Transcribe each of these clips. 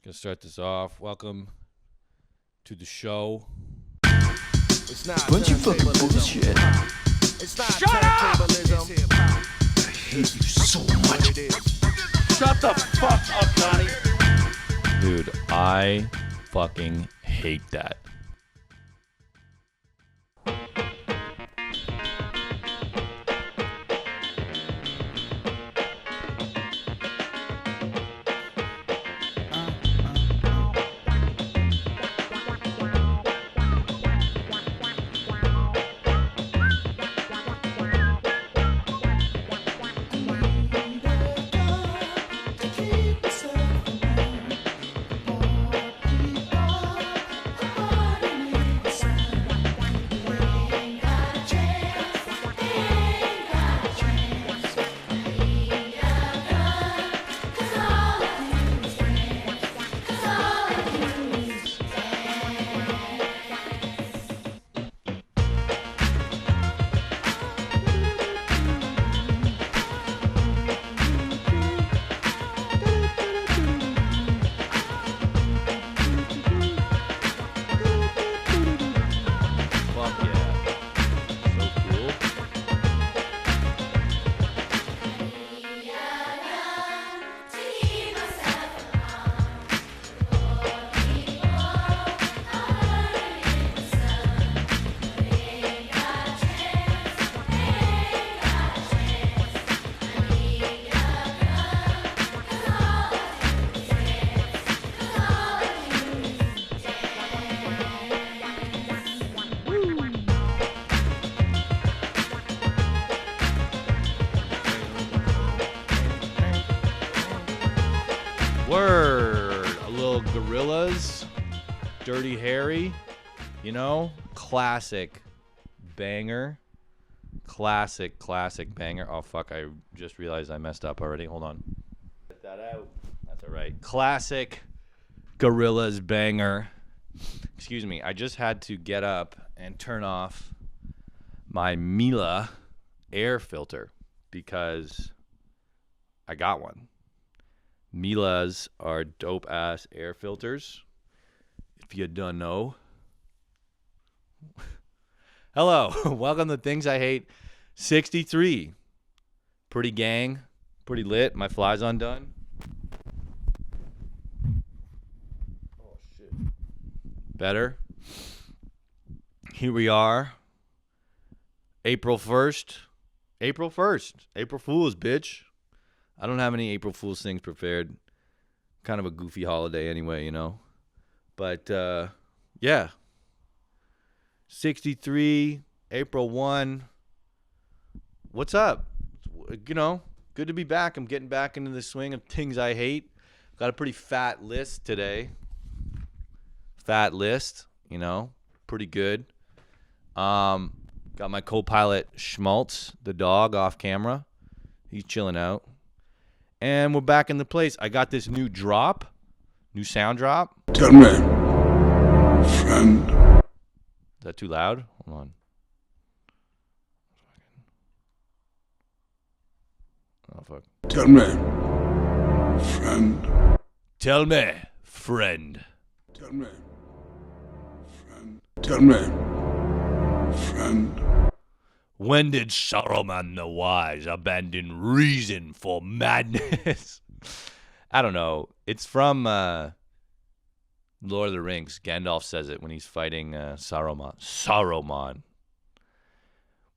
Gonna start this off. Welcome to the show. It's not bunch of fucking bullshit. It's not shut up! I hate you so much. Shut the fuck up, Donnie. Dude, I fucking hate that. Dirty Harry, you know, classic banger. Classic banger. Oh, fuck, I just realized I messed up already. Hold on. Get that out. That's all right. Classic Gorillaz banger. Excuse me, I just had to get up and turn off my Mila air filter because I got one. Mila's are dope-ass air filters. If you don't know. Hello, welcome to Things I Hate 63. Pretty gang, pretty lit. My fly's undone. Oh, shit. Better. Here we are. April 1st. April Fool's, bitch. I don't have any April Fool's things prepared. Kind of a goofy holiday anyway, you know. But, yeah, 63, April 1. What's up? You know, good to be back. I'm getting back into the swing of things I hate. Got a pretty fat list today. You know, pretty good. Got my co-pilot Schmaltz, the dog, off camera. He's chilling out. And we're back in the place. I got this new sound drop. Tell me, friend. Is that too loud? Hold on. Oh, fuck. Tell me, friend. Tell me, friend. Tell me, friend. Tell me, friend. When did Sauromon the Wise abandon reason for madness? I don't know. It's from Lord of the Rings. Gandalf says it when he's fighting Sauromon.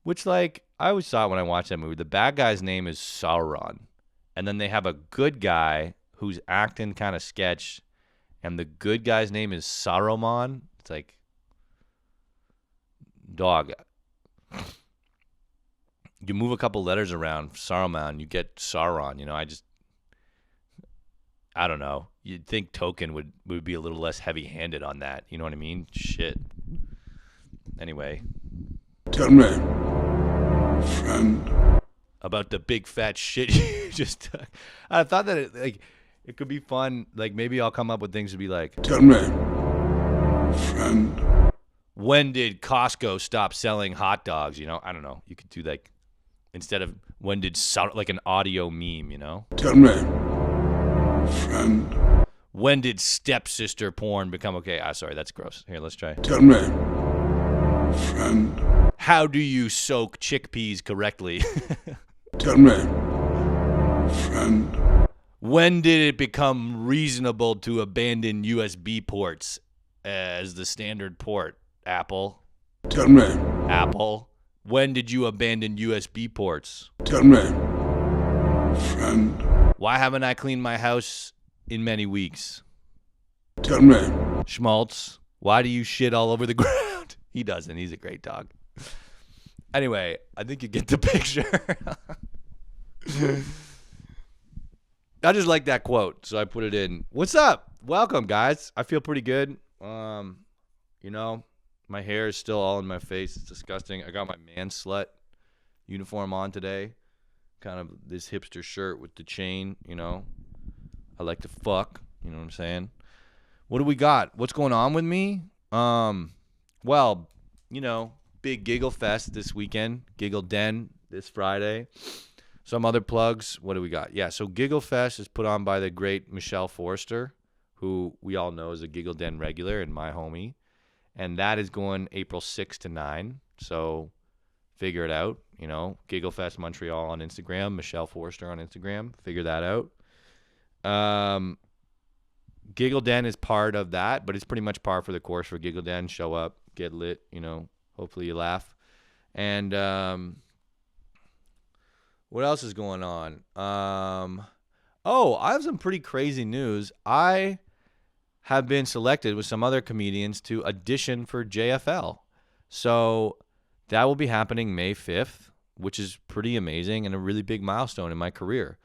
Which, like, I always thought when I watched that movie, the bad guy's name is Sauron. And then they have a good guy who's acting kind of sketch, and the good guy's name is Sauromon. It's like, dog. You move a couple letters around, Sauromon, you get Sauron. You know, I don't know. You'd think Token would be a little less heavy-handed on that. You know what I mean? Shit. Anyway. Tell me, friend. About the big fat shit you just took. I thought that it could be fun. Like, maybe I'll come up with things to be like. Tell me, friend. When did Costco stop selling hot dogs? You know, I don't know. You could do like, instead of when did, like an audio meme, you know? Tell me, friend. When did stepsister porn become okay? Sorry, that's gross. Here, let's try. Tell me, friend. How do you soak chickpeas correctly? Tell me, friend. When did it become reasonable to abandon USB ports as the standard port? Apple. Tell me. Apple. When did you abandon USB ports? Tell me, friend. Why haven't I cleaned my house in many weeks? Tell me. Schmaltz. Why do you shit all over the ground? He doesn't. He's a great dog. Anyway, I think you get the picture. I just like that quote, so I put it in. What's up? Welcome, guys. I feel pretty good. You know, my hair is still all in my face. It's disgusting. I got my man slut uniform on today. Kind of this hipster shirt with the chain, you know. I like to fuck, you know what I'm saying? What do we got? What's going on with me? Well, you know, big Giggle Fest this weekend. Giggle Den this Friday. Some other plugs. What do we got? Yeah, so Giggle Fest is put on by the great Michelle Forrester, who we all know is a Giggle Den regular and my homie. And that is going April 6 to 9. So figure it out. You know, Giggle Fest Montreal on Instagram, Michelle Forrester on Instagram. Figure that out. Giggle Den is part of that, but it's pretty much par for the course for Giggle Den. Show up, get lit, you know, hopefully you laugh. And what else is going on? Oh, I have some pretty crazy news. I have been selected with some other comedians to audition for JFL. So that will be happening May 5th, which is pretty amazing and a really big milestone in my career.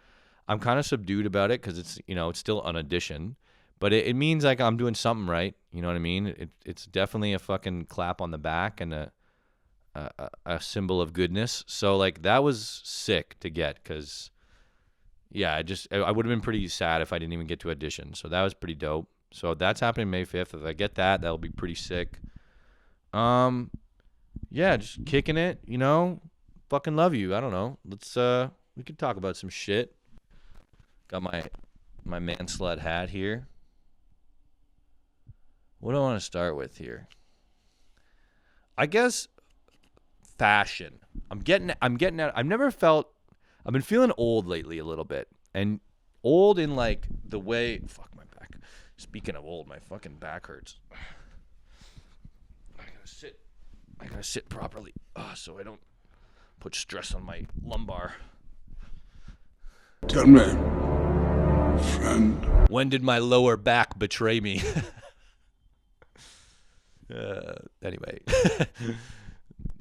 I'm kind of subdued about it because it's, you know, it's still an audition, but it means like I'm doing something right. You know what I mean? It's definitely a fucking clap on the back and a symbol of goodness. So like that was sick to get because, yeah, I would have been pretty sad if I didn't even get to audition. So that was pretty dope. So that's happening May 5th. If I get that, that'll be pretty sick. Yeah, just kicking it, you know. Fucking love you. I don't know. We could talk about some shit. Got my man slut hat here. What do I want to start with here? I guess fashion. I'm getting out. I've been feeling old lately a little bit. And old in like the way, fuck my back. Speaking of old, my fucking back hurts. I gotta sit properly so I don't put stress on my lumbar. Tell me, friend. When did my lower back betray me? Anyway,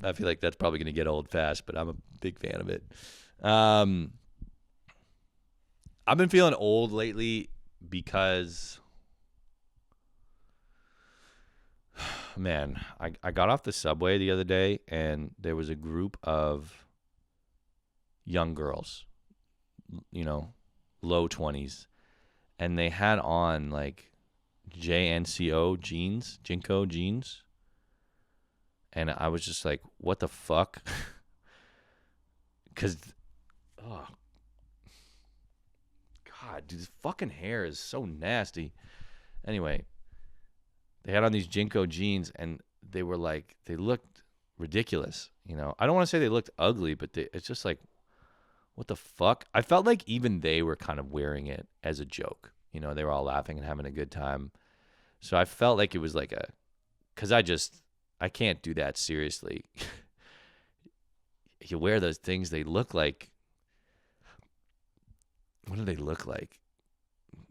I feel like that's probably going to get old fast, but I'm a big fan of it. I've been feeling old lately because, man, I got off the subway the other day and there was a group of young girls, you know, low 20s, and they had on like JNCO jeans, Jinko jeans. And I was just like, what the fuck? Because, oh, God, dude, this fucking hair is so nasty. Anyway, they had on these Jinko jeans, and they were like, they looked ridiculous. You know, I don't want to say they looked ugly, but it's just like, what the fuck? I felt like even they were kind of wearing it as a joke. You know, they were all laughing and having a good time. So I felt like it was like because I can't do that seriously. You wear those things, they look like, what do they look like?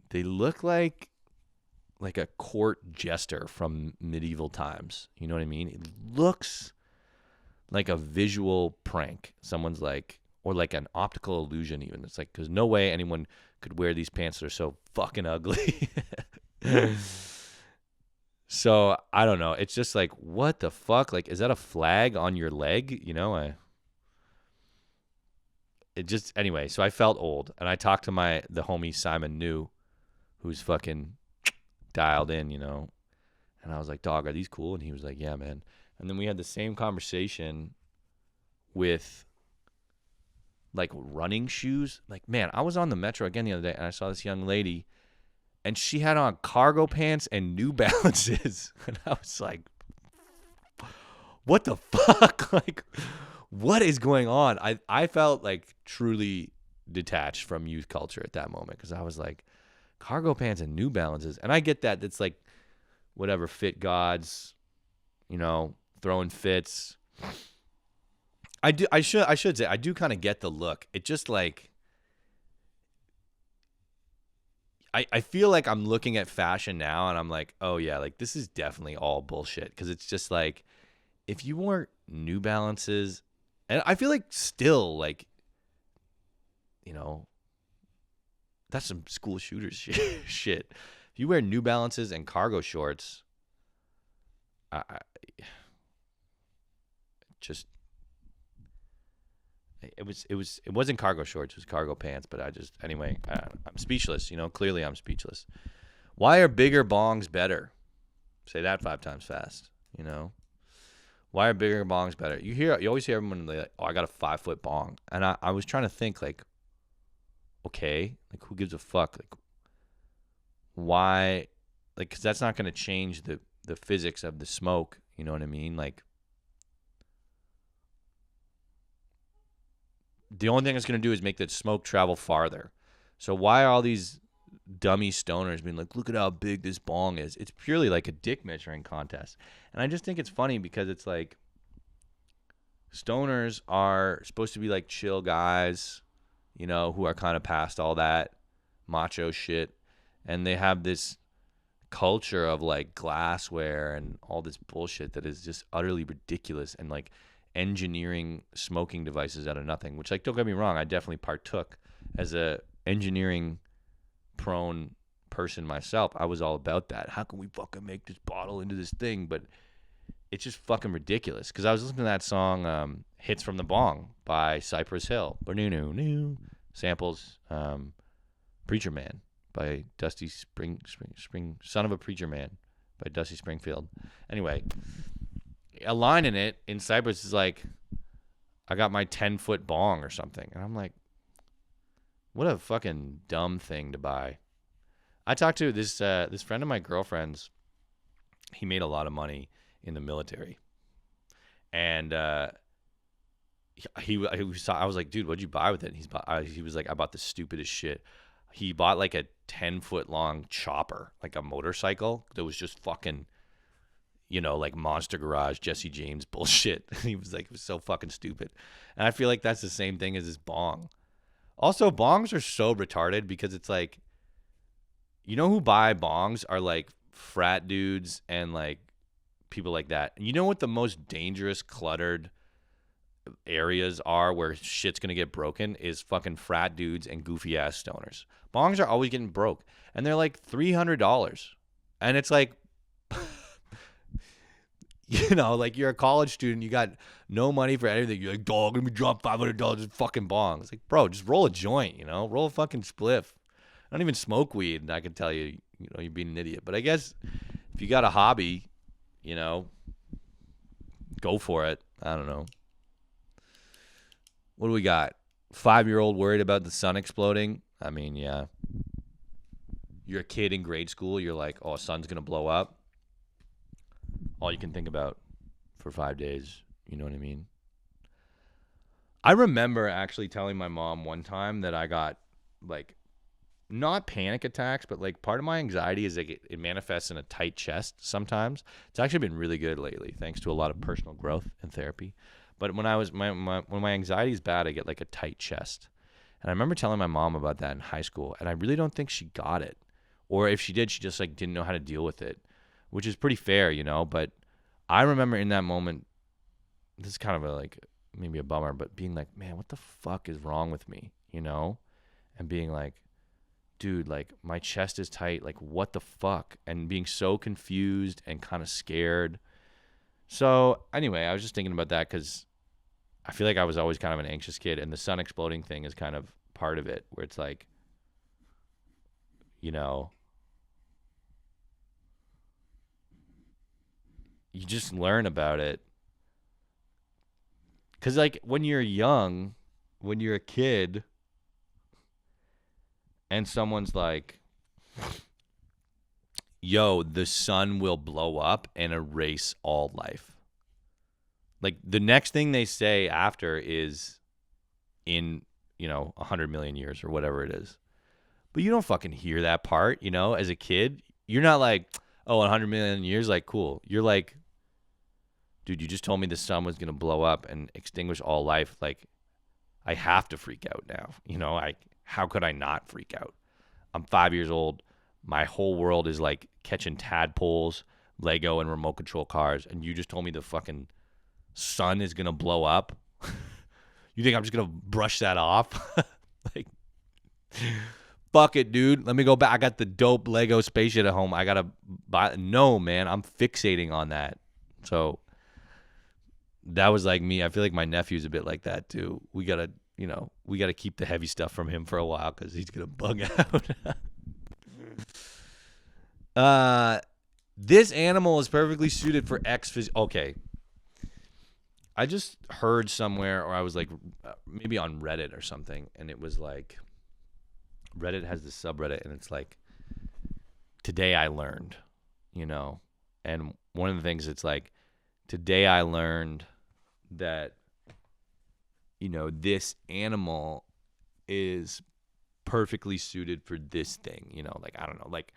They look like a court jester from medieval times. You know what I mean? It looks like a visual prank. Someone's like, or like an optical illusion even. It's like, because no way anyone could wear these pants that are so fucking ugly. So, I don't know. It's just like, what the fuck? Like, is that a flag on your leg? You know, anyway, so I felt old. And I talked to the homie Simon New, who's fucking dialed in, you know. And I was like, dog, are these cool? And he was like, yeah, man. And then we had the same conversation with, like, running shoes. Like, man, I was on the metro again the other day, and I saw this young lady, and she had on cargo pants and New Balances. And I was like, what the fuck? Like, what is going on? I felt like truly detached from youth culture at that moment because I was like, cargo pants and New Balances. And I get that. It's like, whatever, fit gods, you know, throwing fits. I should say, I do kind of get the look. It just like, I feel like I'm looking at fashion now and I'm like, oh yeah, like this is definitely all bullshit. Because it's just like, if you wore New Balances, and I feel like still like, you know, that's some school shooters shit. If you wear New Balances and cargo shorts, it wasn't cargo shorts, it was cargo pants, but anyway, I'm speechless, you know, clearly I'm speechless. Why are bigger bongs better? Say that 5 times fast, you know. Why are bigger bongs better? You always hear everyone like, oh, I got a 5-foot bong. And I was trying to think like, okay, like who gives a fuck? Like why, like, cause that's not going to change the physics of the smoke. You know what I mean? Like, the only thing it's going to do is make the smoke travel farther. So why are all these dummy stoners being like, look at how big this bong is? It's purely like a dick measuring contest. And I just think it's funny because it's like, stoners are supposed to be like chill guys, you know, who are kind of past all that macho shit. And they have this culture of like glassware and all this bullshit that is just utterly ridiculous and like engineering smoking devices out of nothing, which, like, don't get me wrong, I definitely partook as a engineering prone person myself. I was all about that. How can we fucking make this bottle into this thing? But it's just fucking ridiculous. Because I was listening to that song, Hits from the Bong by Cypress Hill. Samples Preacher Man by Dusty Spring, Son of a Preacher Man by Dusty Springfield. Anyway, a line in it in Cypress is like, I got my 10-foot bong or something. And I'm like, what a fucking dumb thing to buy. I talked to this friend of my girlfriend's. He made a lot of money in the military. And I was like, dude, what'd you buy with it? And he was like, I bought the stupidest shit. He bought like a 10-foot long chopper, like a motorcycle that was just fucking, you know, like Monster Garage, Jesse James bullshit. He was like, it was so fucking stupid. And I feel like that's the same thing as this bong. Also, bongs are so retarded because it's like, you know who buy bongs are like frat dudes and like people like that. And you know what the most dangerous, cluttered areas are where shit's gonna get broken is fucking frat dudes and goofy ass stoners. Bongs are always getting broke, and they're like $300, and it's like, you know, like you're a college student, you got no money for anything. You're like, dog, let me drop $500 in fucking bongs. Like, bro, just roll a joint, you know, roll a fucking spliff. I don't even smoke weed, and I can tell you, you know, you're being an idiot. But I guess if you got a hobby, you know, go for it. I don't know. What do we got? 5-year-old worried about the sun exploding? I mean, yeah. You're a kid in grade school. You're like, oh, sun's going to blow up. All you can think about for 5 days. You know what I mean? I remember actually telling my mom one time that I got, like, not panic attacks, but like part of my anxiety is like it manifests in a tight chest sometimes. It's actually been really good lately, thanks to a lot of personal growth and therapy. But when when my anxiety is bad, I get like a tight chest. And I remember telling my mom about that in high school, and I really don't think she got it. Or if she did, she just like didn't know how to deal with it, which is pretty fair, you know. But I remember in that moment, this is kind of a like maybe a bummer, but being like, man, what the fuck is wrong with me, you know? And being like, dude, like my chest is tight, like what the fuck? And being so confused and kind of scared. So anyway, I was just thinking about that because I feel like I was always kind of an anxious kid, and the sun exploding thing is kind of part of it, where it's like, you know, you just learn about it. Because like when you're young, when you're a kid, and someone's like, yo, the sun will blow up and erase all life. Like, the next thing they say after is in, 100 million years or whatever it is. But you don't fucking hear that part, as a kid. You're not like, oh, 100 million years, like, cool. You're like, dude, you just told me the sun was going to blow up and extinguish all life. Like, I have to freak out now. How could I not freak out? I'm 5 years old. My whole world is like catching tadpoles, Lego, and remote control cars. And you just told me the fucking sun is going to blow up. You think I'm just going to brush that off? Like, fuck it, dude. Let me go back. I got the dope Lego spaceship at home. I got to buy. No, man. I'm fixating on that. So that was like me. I feel like my nephew's a bit like that too. We got to keep the heavy stuff from him for a while because he's going to bug out. This animal is perfectly suited for Okay. I just heard somewhere, or I was like, maybe on Reddit or something, and it was like, Reddit has this subreddit, and it's like, today I learned, and one of the things it's like, today I learned that, this animal is perfectly suited for this thing, like, I don't know, like,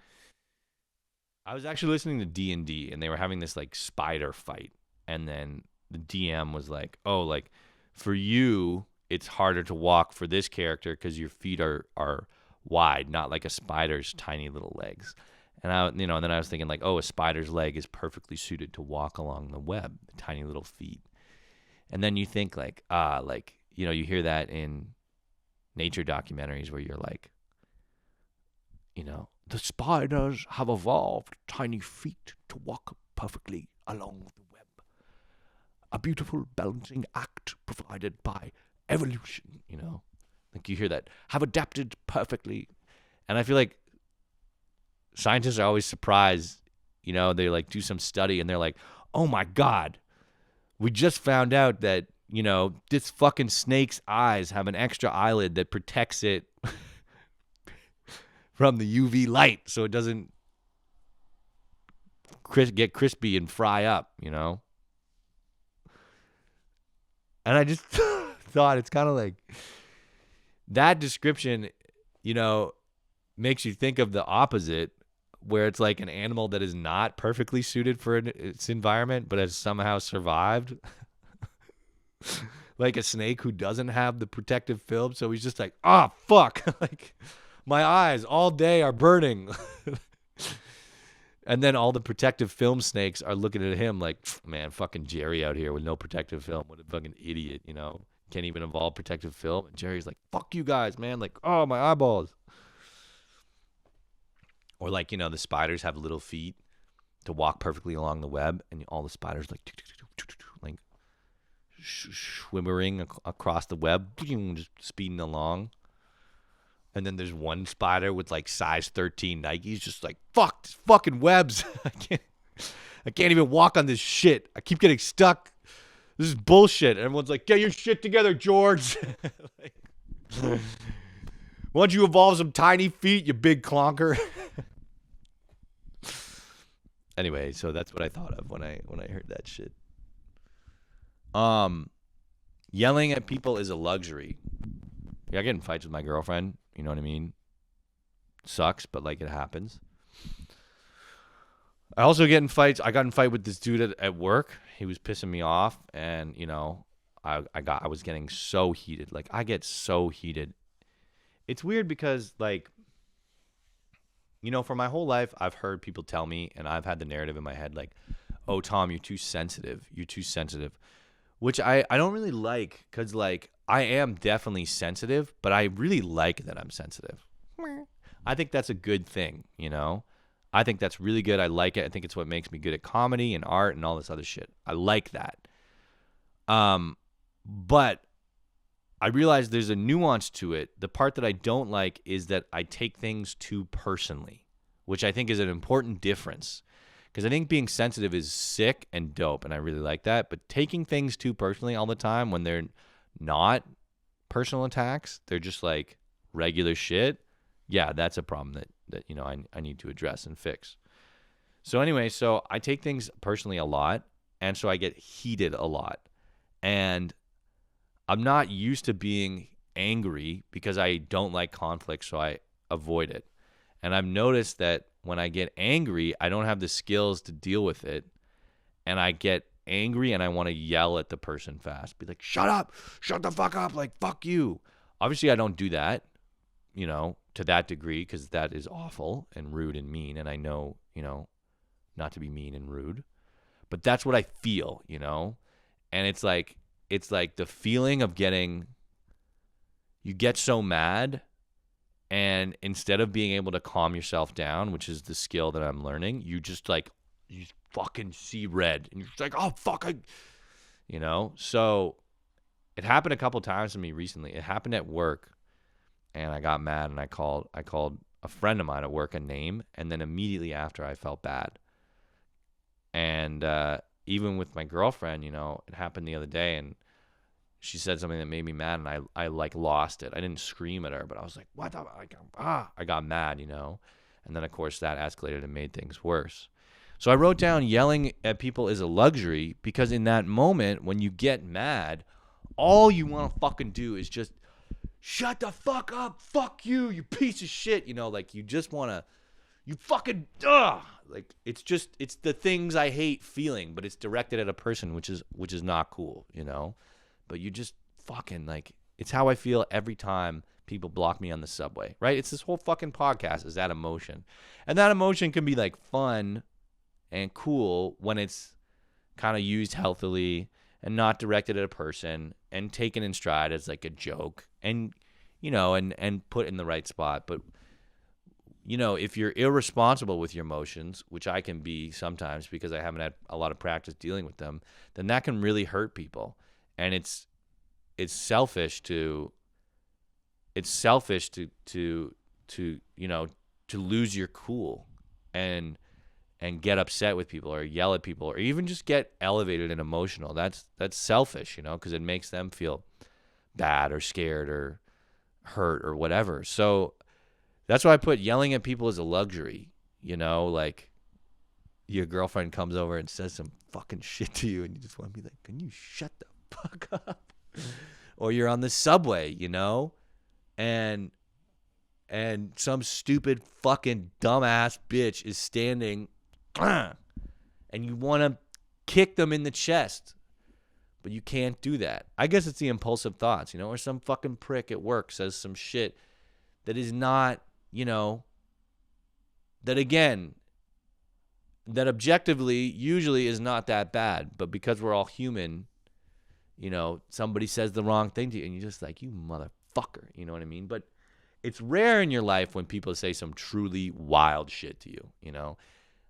I was actually listening to D&D, and they were having this, like, spider fight, and then the DM was like, oh, like, for you, it's harder to walk for this character because your feet are wide, not like a spider's tiny little legs. And then I was thinking like, oh, a spider's leg is perfectly suited to walk along the web, the tiny little feet. And then you think like, you hear that in nature documentaries where you're like, the spiders have evolved tiny feet to walk perfectly along the web. A beautiful balancing act provided by evolution, Like you hear that, have adapted perfectly. And I feel like scientists are always surprised, they like do some study and they're like, oh my God, we just found out that, this fucking snake's eyes have an extra eyelid that protects it from the UV light so it doesn't get crispy and fry up, And I just thought it's kind of like that description, makes you think of the opposite, where it's like an animal that is not perfectly suited for its environment, but has somehow survived. Like a snake who doesn't have the protective film. So he's just like, fuck. Like my eyes all day are burning. And then all the protective film snakes are looking at him like, man, fucking Jerry out here with no protective film. What a fucking idiot, Can't even evolve protective film. And Jerry's like, fuck you guys, man. Like, oh, my eyeballs. Or like, the spiders have little feet to walk perfectly along the web. And all the spiders like swimmering across the web, just speeding along. And then there's one spider with like size 13 Nikes, just like, fuck, this fucking webs. I can't even walk on this shit. I keep getting stuck. This is bullshit. And everyone's like, get your shit together, George. Like, why don't you evolve some tiny feet, you big clonker? Anyway, so that's what I thought of when I heard that shit. Yelling at people is a luxury. Yeah, I get in fights with my girlfriend. You know what I mean? Sucks, but like it happens. I also get in fights. I got in a fight with this dude at work. He was pissing me off, and I was getting so heated. Like I get so heated. It's weird because like, for my whole life I've heard people tell me, and I've had the narrative in my head like, oh Tom, you're too sensitive. You're too sensitive. Which I don't really like, because like I am definitely sensitive, but I really like that I'm sensitive. I think that's a good thing, I think that's really good. I like it. I think it's what makes me good at comedy and art and all this other shit. I like that. But I realize there's a nuance to it. The part that I don't like is that I take things too personally, which I think is an important difference. Because I think being sensitive is sick and dope, and I really like that. But taking things too personally all the time when they're not personal attacks, they're just like regular shit. Yeah, that's a problem that I need to address and fix. So anyway, so I take things personally a lot, and so I get heated a lot. And I'm not used to being angry because I don't like conflict, so I avoid it. And I've noticed that when I get angry, I don't have the skills to deal with it. And I get angry and I want to yell at the person fast. Be like, shut up, shut the fuck up, like, fuck you. Obviously, I don't do that, to that degree, because that is awful and rude and mean. And I know, not to be mean and rude. But that's what I feel, And it's like the feeling of you get so mad, and instead of being able to calm yourself down, which is the skill that I'm learning, you fucking see red, and you're just like, oh fuck, So it happened a couple times to me recently. It happened at work, and I got mad, and I called a friend of mine at work a name, and then immediately after I felt bad. And even with my girlfriend, it happened the other day, and she said something that made me mad, and I like lost it. I didn't scream at her, but I was like, what? I got mad, And then, of course, that escalated and made things worse. So I wrote down yelling at people is a luxury, because in that moment, when you get mad, all you want to fucking do is just shut the fuck up. Fuck you, you piece of shit. Like you just want to, you fucking, like it's the things I hate feeling, but it's directed at a person, which is not cool, But you just fucking, like, it's how I feel every time people block me on the subway, right? It's this whole fucking podcast is that emotion. And that emotion can be like fun and cool when it's kind of used healthily and not directed at a person and taken in stride as like a joke and, and put in the right spot. But, if you're irresponsible with your emotions, which I can be sometimes because I haven't had a lot of practice dealing with them, then that can really hurt people. And it's selfish to lose your cool and get upset with people or yell at people or even just get elevated and emotional. That's selfish, because it makes them feel bad or scared or hurt or whatever. So that's why I put yelling at people as a luxury, like your girlfriend comes over and says some fucking shit to you and you just want to be like, can you shut the fuck up? Or you're on the subway, and some stupid fucking dumbass bitch is standing and you want to kick them in the chest, but you can't do that. I guess it's the impulsive thoughts, or some fucking prick at work says some shit that is not, that again, that objectively usually is not that bad, but because we're all human, somebody says the wrong thing to you and you're just like, you motherfucker, you know what I mean? But it's rare in your life when people say some truly wild shit to you,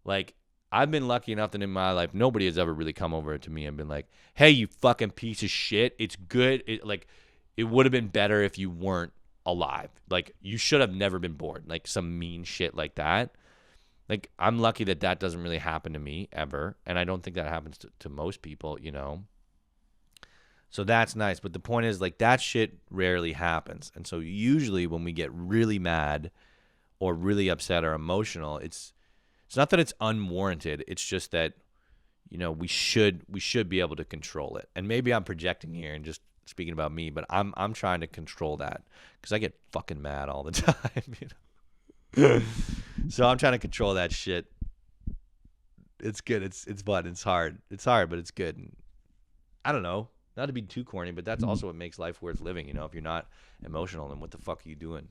Like, I've been lucky enough that in my life, nobody has ever really come over to me and been like, hey, you fucking piece of shit. It's good. It would have been better if you weren't alive. Like, you should have never been born. Like, some mean shit like that. Like, I'm lucky that doesn't really happen to me ever. And I don't think that happens to most people, So that's nice. But the point is, like, that shit rarely happens. And so usually when we get really mad or really upset or emotional, it's not that it's unwarranted. It's just that, we should be able to control it. And maybe I'm projecting here and just speaking about me, but I'm trying to control that because I get fucking mad all the time, So I'm trying to control that shit. It's good. It's fun. It's hard. It's hard, but it's good. And I don't know. Not to be too corny, but that's also what makes life worth living. If you're not emotional, then what the fuck are you doing?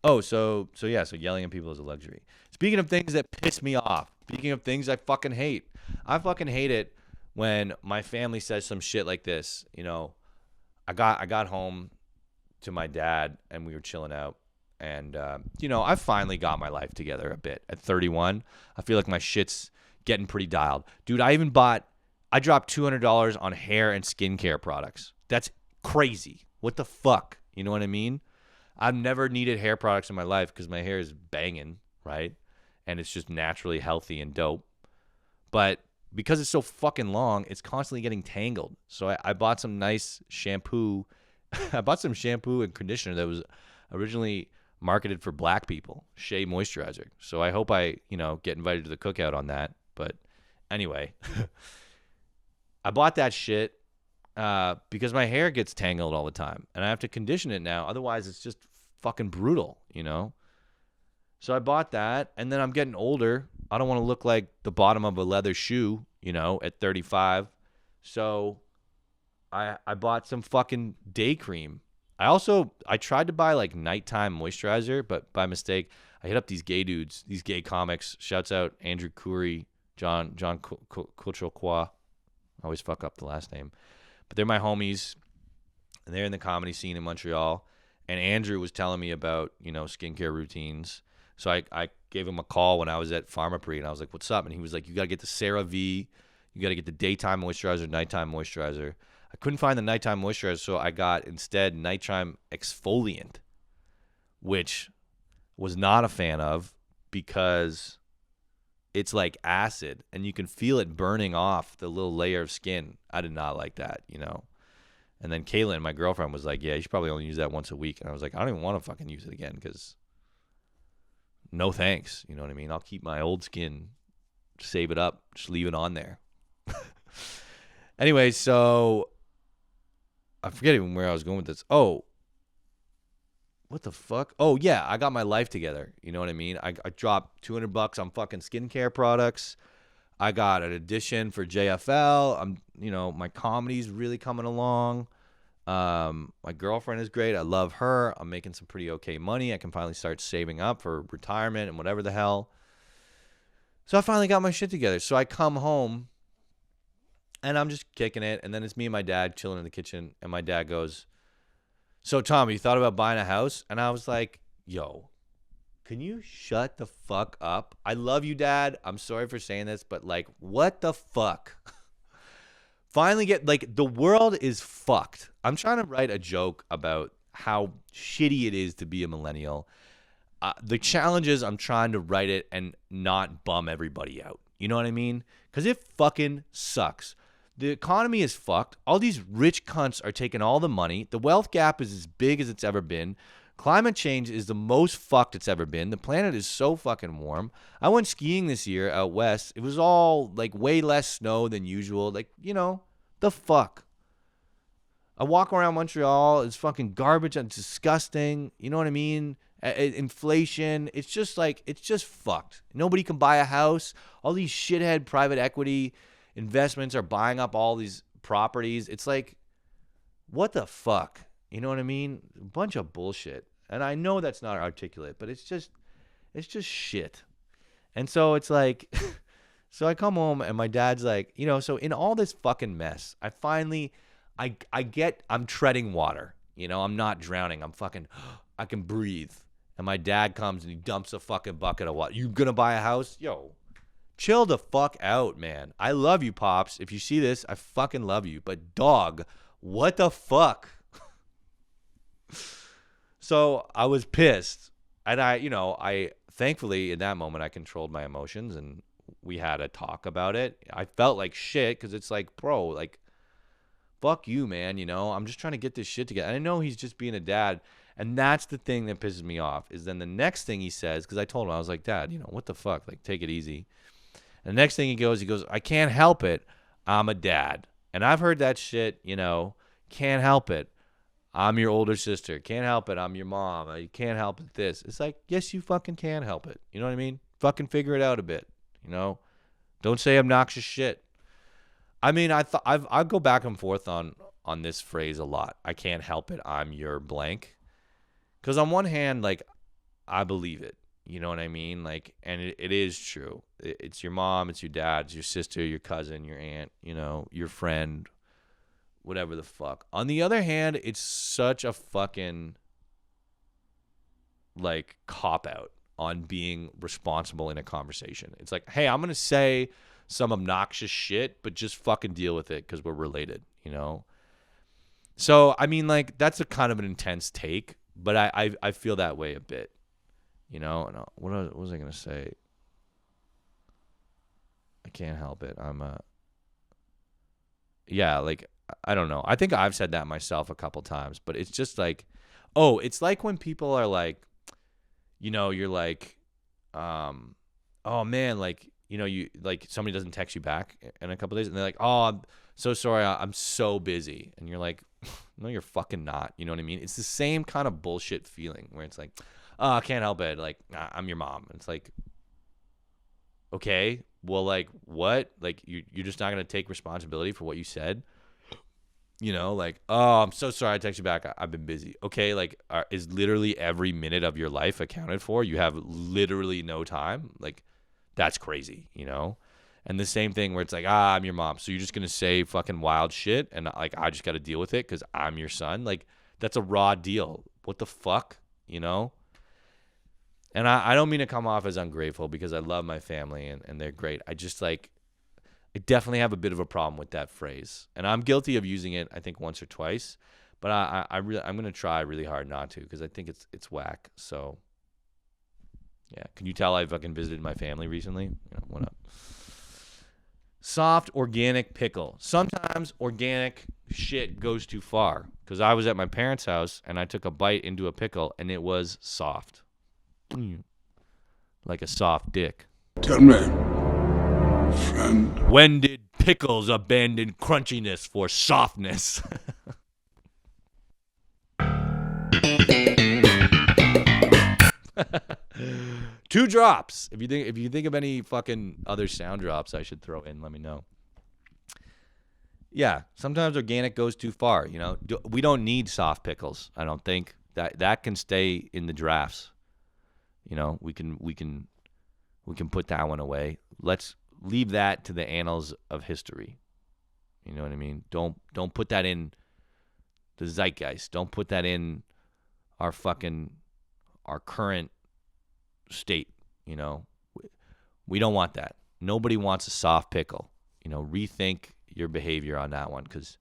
Oh, so yelling at people is a luxury. Speaking of things that piss me off, speaking of things I fucking hate, I fucking hate it when my family says some shit like this. I got home to my dad and we were chilling out, and I finally got my life together a bit. At 31, I feel like my shit's getting pretty dialed, dude. I dropped $200 on hair and skincare products. That's crazy. What the fuck? You know what I mean? I've never needed hair products in my life because my hair is banging, right? And it's just naturally healthy and dope. But because it's so fucking long, it's constantly getting tangled. So I bought some nice shampoo. I bought some shampoo and conditioner that was originally marketed for black people, Shea Moisturizer. So I hope I, get invited to the cookout on that. But anyway, I bought that shit because my hair gets tangled all the time. And I have to condition it now. Otherwise, it's just fucking brutal, So I bought that. And then I'm getting older. I don't want to look like the bottom of a leather shoe, at 35. So I bought some fucking day cream. I tried to buy like nighttime moisturizer, but by mistake, I hit up these gay dudes, these gay comics. Shouts out Andrew Coury, John Couchouquois. I always fuck up the last name. But they're my homies, and they're in the comedy scene in Montreal. And Andrew was telling me about, skincare routines. So I gave him a call when I was at Pharmaprix, and I was like, what's up? And he was like, you got to get the CeraVe. You got to get the daytime moisturizer, nighttime moisturizer. I couldn't find the nighttime moisturizer, so I got instead nighttime exfoliant, which was not a fan of because it's like acid, and you can feel it burning off the little layer of skin. I did not like that, And then Kaylin, my girlfriend, was like, yeah, you should probably only use that once a week. And I was like, I don't even want to fucking use it again because no thanks. You know what I mean? I'll keep my old skin, save it up, just leave it on there. Anyway, so I forget even where I was going with this. Oh, what the fuck? Oh, yeah, I got my life together. You know what I mean? I dropped $200 on fucking skincare products. I got an audition for JFL. My comedy's really coming along. My girlfriend is great. I love her. I'm making some pretty okay money. I can finally start saving up for retirement and whatever the hell. So I finally got my shit together. So I come home. And I'm just kicking it, and then it's me and my dad chilling in the kitchen, and my dad goes, so, Tom, you thought about buying a house? And I was like, yo, can you shut the fuck up? I love you, Dad. I'm sorry for saying this, but, like, what the fuck? Finally the world is fucked. I'm trying to write a joke about how shitty it is to be a millennial. The challenge is I'm trying to write it and not bum everybody out. You know what I mean? Because it fucking sucks. The economy is fucked. All these rich cunts are taking all the money. The wealth gap is as big as it's ever been. Climate change is the most fucked it's ever been. The planet is so fucking warm. I went skiing this year out west. It was all like way less snow than usual. Like, the fuck. I walk around Montreal. It's fucking garbage and it's disgusting. You know what I mean? Inflation. It's just fucked. Nobody can buy a house. All these shithead private equity investments are buying up all these properties. It's like, what the fuck? You know what I mean? A bunch of bullshit. And I know that's not articulate, but it's just shit. And so it's like, so I come home and my dad's like, so in all this fucking mess, I finally, I'm treading water. I'm not drowning. I can breathe. And my dad comes and he dumps a fucking bucket of water. You gonna buy a house? Yo, chill the fuck out, man. I love you, Pops. If you see this, I fucking love you. But dog, what the fuck? So I was pissed. And I thankfully in that moment I controlled my emotions and we had a talk about it. I felt like shit because it's like, bro, like, fuck you, man. I'm just trying to get this shit together. And I know he's just being a dad. And that's the thing that pisses me off is then the next thing he says, because I told him, I was like, Dad, what the fuck? Like, take it easy. And the next thing he goes, I can't help it. I'm a dad. And I've heard that shit, can't help it. I'm your older sister. Can't help it. I'm your mom. You can't help it this. It's like, yes, you fucking can help it. You know what I mean? Fucking figure it out a bit, Don't say obnoxious shit. I mean, I go back and forth on this phrase a lot. I can't help it. I'm your blank. Because on one hand, like, I believe it. You know what I mean? Like, and it is true. It's your mom, it's your dad, it's your sister, your cousin, your aunt, your friend, whatever the fuck. On the other hand, it's such a fucking, like, cop-out on being responsible in a conversation. It's like, hey, I'm going to say some obnoxious shit, but just fucking deal with it because we're related, So, I mean, like, that's a kind of an intense take. But I feel that way a bit, And what was I gonna say? I can't help it. Like, I don't know. I think I've said that myself a couple times, but it's just like, it's like when people are like, you're like, oh man, like, you like somebody doesn't text you back in a couple days and they're like, oh, I'm so sorry, I'm so busy. And you're like, no, you're fucking not. You know what I mean? It's the same kind of bullshit feeling where it's like, oh, I can't help it. Like, I'm your mom. And it's like, okay, well, like, what? Like, you're just not going to take responsibility for what you said? Like, oh, I'm so sorry I texted you back. I've been busy. Okay, like, is literally every minute of your life accounted for? You have literally no time? Like, that's crazy, And the same thing where it's like, I'm your mom. So you're just going to say fucking wild shit and, like, I just got to deal with it because I'm your son? Like, that's a raw deal. What the fuck, And I don't mean to come off as ungrateful because I love my family and they're great. I just, like, I definitely have a bit of a problem with that phrase, and I'm guilty of using it, I think, once or twice. But I'm gonna try really hard not to because I think it's whack. So yeah, can you tell I fucking visited my family recently? What up? Soft organic pickle. Sometimes organic shit goes too far because I was at my parents' house and I took a bite into a pickle and it was soft, like a soft dick. Tell me, friend. When did pickles abandon crunchiness for softness? 2 drops. If you think of any fucking other sound drops I should throw in, let me know. Yeah, sometimes organic goes too far. We don't need soft pickles. I don't think that can stay in the drafts. We can put that one away. Let's leave that to the annals of history. You know what I mean? Don't put that in the zeitgeist. Don't put that in our current state. We don't want that. Nobody wants a soft pickle. Rethink your behavior on that one because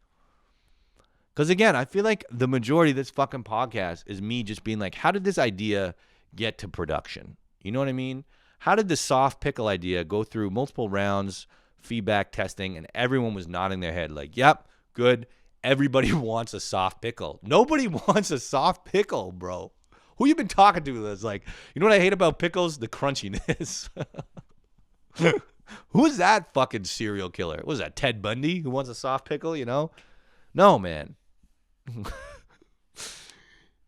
again, I feel like the majority of this fucking podcast is me just being like, how did this idea get to production? You know what I mean? How did the soft pickle idea go through multiple rounds, feedback, testing, and everyone was nodding their head like, yep, good. Everybody wants a soft pickle. Nobody wants a soft pickle, bro. Who you been talking to that's like, you know what I hate about pickles? The crunchiness. Who's that fucking serial killer? What was that, Ted Bundy who wants a soft pickle, No, man.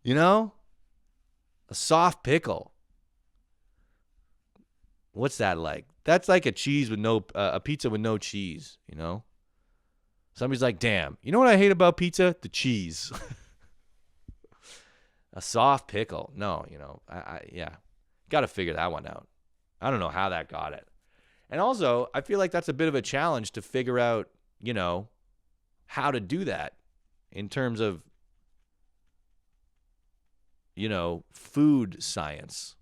A soft pickle. What's that like? That's like a pizza with no cheese, Somebody's like, damn, you know what I hate about pizza? The cheese. A soft pickle. No, yeah. Got to figure that one out. I don't know how that got it. And also, I feel like that's a bit of a challenge to figure out, how to do that in terms of, food science.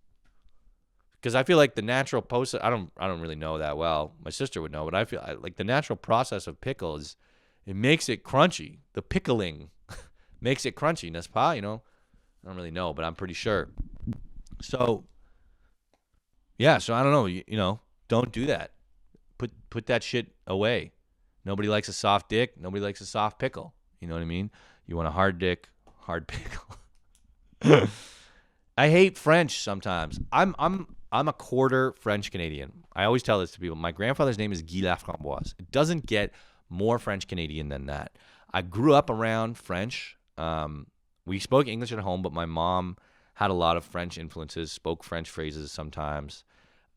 Because I feel like the natural process, I don't really know that well. My sister would know, but I feel like the natural process of pickles, it makes it crunchy. The pickling makes it crunchy, n'est-ce pas? I don't really know, but I'm pretty sure. So, yeah, so I don't know, don't do that. Put that shit away. Nobody likes a soft dick. Nobody likes a soft pickle. You know what I mean? You want a hard dick, hard pickle. I hate French sometimes. I'm a quarter French Canadian. I always tell this to people. My grandfather's name is Guy Laframboise. It doesn't get more French Canadian than that. I grew up around French. We spoke English at home, but my mom had a lot of French influences, spoke French phrases sometimes.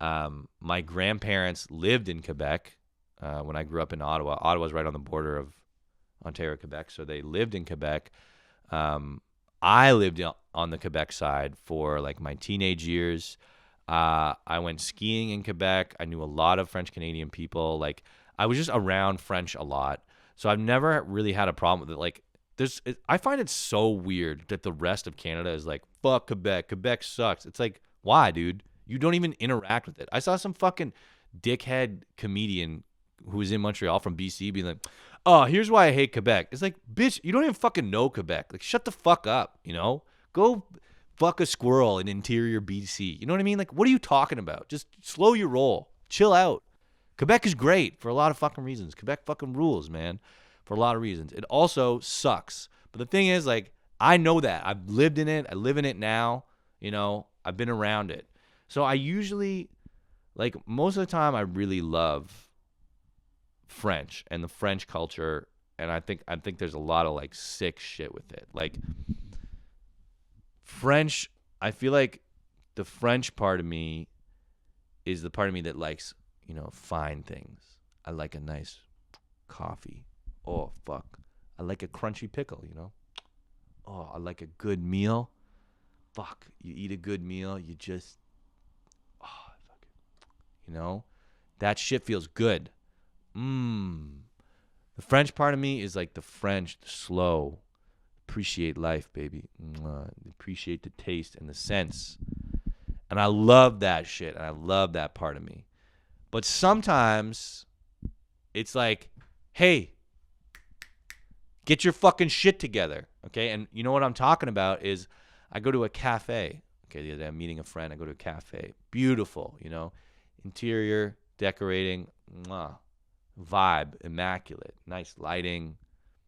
My grandparents lived in Quebec when I grew up in Ottawa. Ottawa's right on the border of Ontario, Quebec, so they lived in Quebec. I lived on the Quebec side for like my teenage years. I went skiing in Quebec. I knew a lot of French Canadian people. Like, I was just around French a lot, so I've never really had a problem with it. Like, I find it so weird that the rest of Canada is like, fuck Quebec. Quebec sucks. It's like, why, dude? You don't even interact with it. I saw some fucking dickhead comedian who was in Montreal from BC being like, oh, here's why I hate Quebec. It's like, bitch, you don't even fucking know Quebec. Like, shut the fuck up, Go fuck a squirrel in interior BC. You know what I mean? Like, what are you talking about? Just slow your roll. Chill out. Quebec is great for a lot of fucking reasons. Quebec fucking rules, man. For a lot of reasons. It also sucks. But the thing is, like, I know that. I've lived in it. I live in it now. I've I've been around it. So I usually, like, most of the time I really love French and the French culture, and I think there's a lot of like sick shit with it. Like French, I feel like the French part of me is the part of me that likes, fine things. I like a nice coffee. Oh, fuck. I like a crunchy pickle, Oh, I like a good meal. Fuck, you eat a good meal, you just, fuck it. That shit feels good. The French part of me is like the French, the slow, appreciate life, baby. Appreciate the taste and the sense. And I love that shit, and I love that part of me. But sometimes it's like, hey, get your fucking shit together, okay? And you know what I'm talking about is I go to a cafe. Okay, the other day I'm meeting a friend. I go to a cafe. Beautiful, interior, decorating, vibe, immaculate, nice lighting,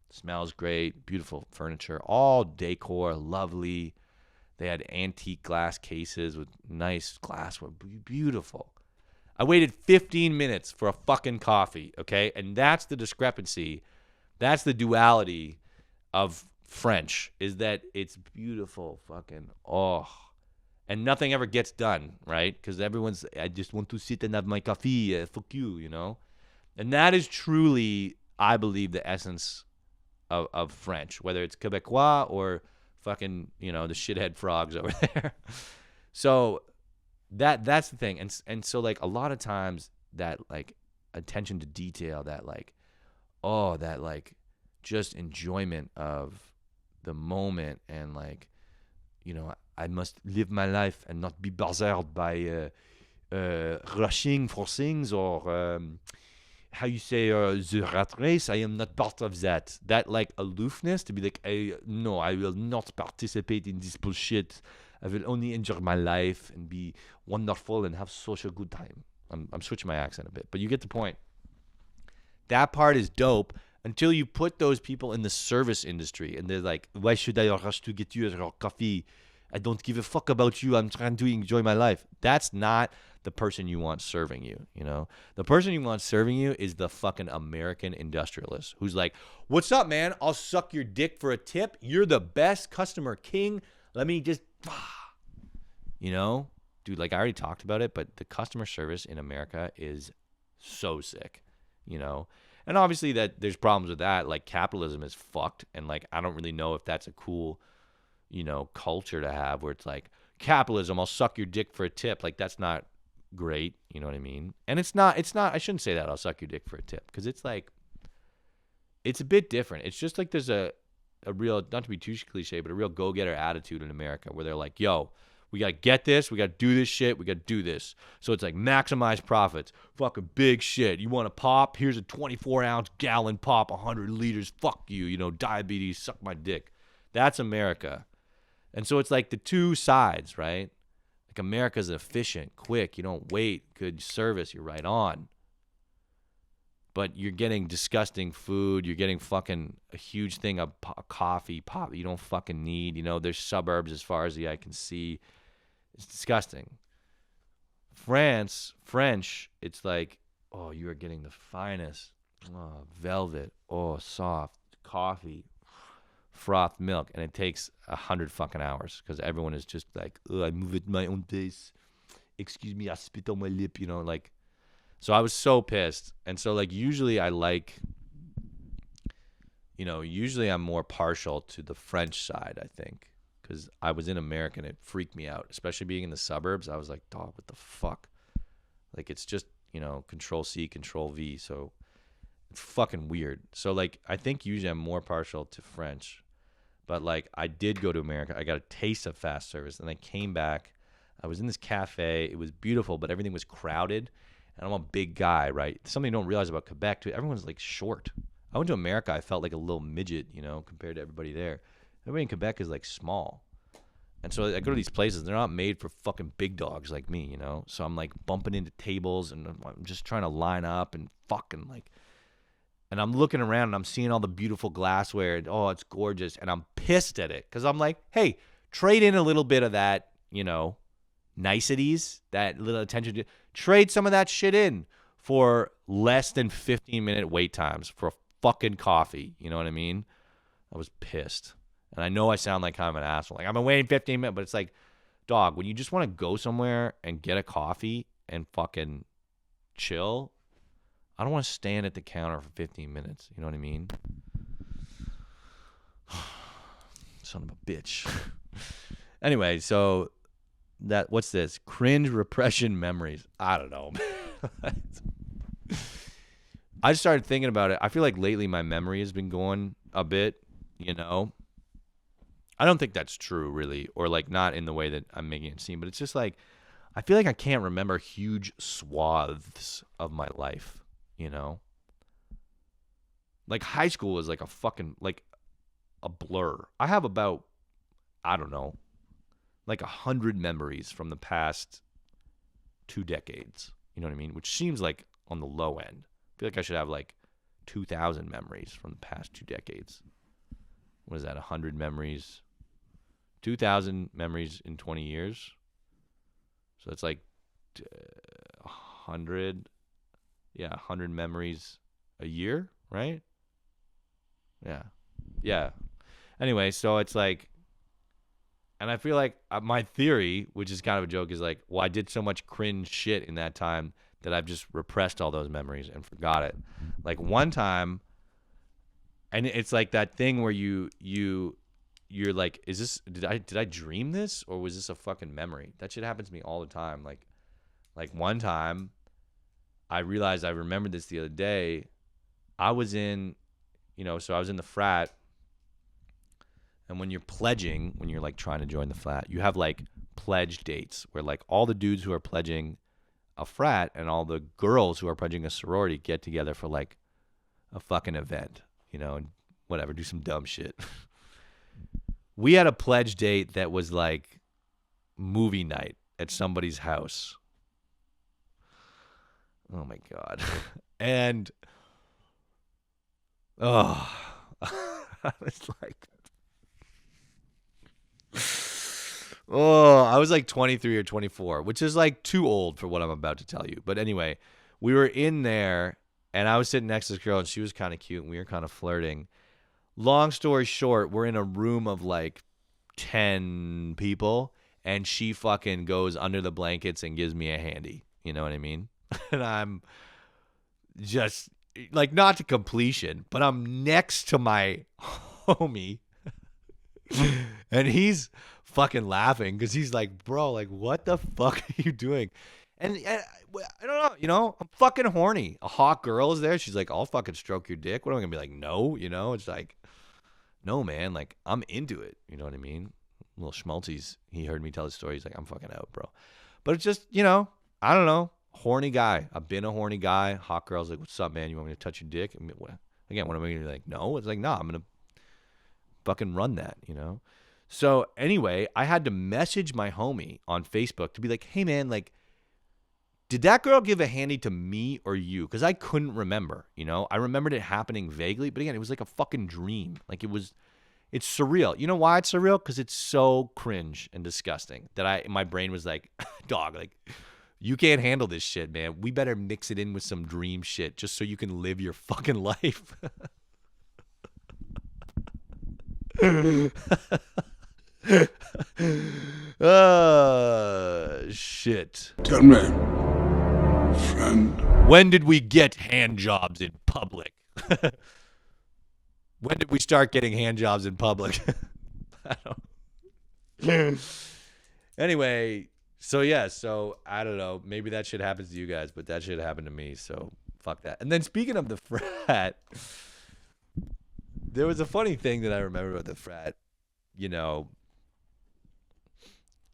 smells great, beautiful furniture, all decor, lovely. They had antique glass cases with nice glassware, beautiful. I waited 15 minutes for a fucking coffee, okay? And that's the discrepancy. That's the duality of French, is that it's beautiful, fucking, and nothing ever gets done, right? Because everyone's, I just want to sit and have my coffee, fuck you, And that is truly, I believe, the essence of French, whether it's Quebecois or fucking, the shithead frogs over there. So that's the thing. And so, like, a lot of times that, like, attention to detail, that, like, that, like, just enjoyment of the moment and, like, I must live my life and not be bothered by rushing for things or how you say the rat race. I am not part of that. That, like, aloofness to be like, no, I will not participate in this bullshit. I will only enjoy my life and be wonderful and have such a good time. I'm switching my accent a bit, but you get the point. That part is dope until you put those people in the service industry and they're like, why should I rush to get you your coffee? I don't give a fuck about you. I'm trying to enjoy my life. That's not the person you want serving you, The person you want serving you is the fucking American industrialist who's like, what's up, man? I'll suck your dick for a tip. You're the best customer king. Let me just, Dude, like, I already talked about it, but the customer service in America is so sick, And obviously that there's problems with that. Like, capitalism is fucked. And, like, I don't really know if that's a cool, culture to have where it's like, capitalism, I'll suck your dick for a tip. Like, that's not great. You know what I mean? And it's not, I shouldn't say that, I'll suck your dick for a tip. Because it's like, it's a bit different. It's just like there's a real, not to be too cliche, but a real go-getter attitude in America where they're like, yo, we got to get this. We got to do this shit. We got to do this. So it's like maximize profits. Fucking big shit. You want a pop? Here's a 24-ounce gallon pop, 100 liters. Fuck you. Diabetes. Suck my dick. That's America. And so it's like the two sides, right? Like, America's efficient, quick. You don't wait. Good service. You're right on. But you're getting disgusting food. You're getting fucking a huge thing of coffee, pop you don't fucking need. There's suburbs as far as the eye can see. It's disgusting. French, it's like, you are getting the finest. Velvet. Soft. Coffee. Froth milk. And it takes 100 fucking hours because everyone is just like, I move at my own pace. Excuse me, I spit on my lip, like. So I was so pissed. And so, like, usually I like, usually I'm more partial to the French side, I think. Because I was in America and it freaked me out. Especially being in the suburbs. I was like, dog, what the fuck? Like, it's just, Control C, Control V. So it's fucking weird. So, like, I think usually I'm more partial to French. But, like, I did go to America. I got a taste of fast service. And I came back. I was in this cafe. It was beautiful, but everything was crowded. And I'm a big guy, right? Something you don't realize about Quebec, too. Everyone's, like, short. I went to America. I felt like a little midget, compared to everybody there. Everybody in Quebec is, like, small. And so I go to these places. They're not made for fucking big dogs like me, So I'm, like, bumping into tables. And I'm just trying to line up and fucking, like. And I'm looking around and I'm seeing all the beautiful glassware. And, it's gorgeous. And I'm pissed at it. Because I'm like, hey, trade in a little bit of that, niceties, that little attention to trade some of that shit in for less than 15-minute wait times for a fucking coffee. You know what I mean? I was pissed. And I know I sound like kind of an asshole. Like, I've been waiting 15 minutes, but it's like, dog, when you just want to go somewhere and get a coffee and fucking chill, I don't want to stand at the counter for 15 minutes. You know what I mean? Son of a bitch. Anyway, so what's this? Cringe repression memories. I don't know. I just started thinking about it. I feel like lately my memory has been going a bit, you know. I don't think that's true, really, or like not in the way that I'm making it seem, but it's just like I feel like I can't remember huge swaths of my life, you know. Like high school was like a fucking like a blur. I have about, I don't know, like 100 memories from the past 2 decades. You know what I mean? Which seems like on the low end. I feel like I should have like 2,000 memories from the past 2 decades. What is that? 100 memories, 2,000 memories in 20 years. So that's like 100. Yeah, 100 memories a year, right? Yeah. Anyway, so it's like, and I feel like my theory, which is kind of a joke, is like, well, I did so much cringe shit in that time that I've just repressed all those memories and forgot it. Like one time, and it's like that thing where you're like, is this, did I dream this, or was this a fucking memory? That shit happens to me all the time. Like one time, I realized I remembered this the other day. I was in, so I was in the frat. And when you're pledging, when you're like trying to join the frat, you have like pledge dates where like all the dudes who are pledging a frat and all the girls who are pledging a sorority get together for like a fucking event, and whatever, do some dumb shit. We had a pledge date that was like movie night at somebody's house. Oh my God. And I was like, I was like 23 or 24, which is like too old for what I'm about to tell you. But anyway, we were in there and I was sitting next to this girl and she was kind of cute and we were kind of flirting. Long story short, we're in a room of like 10 people and she fucking goes under the blankets and gives me a handy. You know what I mean? And I'm just like, not to completion, but I'm next to my homie and he's fucking laughing because he's like, bro, like, what the fuck are you doing? And I don't know, I'm fucking horny. A hot girl is there. She's like, I'll fucking stroke your dick. What am I gonna be like? No, it's like, no, man, like, I'm into it. You know what I mean? Little schmaltzies. He heard me tell his story. He's like, I'm fucking out, bro. But it's just, I don't know. Horny guy. I've been a horny guy. Hot girl's like, what's up, man? You want me to touch your dick? I mean, what am I gonna be like? No. It's like, nah, I'm gonna fucking run that, So anyway, I had to message my homie on Facebook to be like, hey man, like, did that girl give a handy to me or you? Because I couldn't remember, I remembered it happening vaguely, but again, it was like a fucking dream. Like it's surreal. You know why it's surreal? Because it's so cringe and disgusting that my brain was like, dog, like, you can't handle this shit, man. We better mix it in with some dream shit just so you can live your fucking life. Shit. Tell me, friend. When did we get hand jobs in public? When did we start getting hand jobs in public? I don't. Anyway, so I don't know. Maybe that shit happens to you guys, but that shit happened to me. So fuck that. And then speaking of the frat, there was a funny thing that I remember about the frat.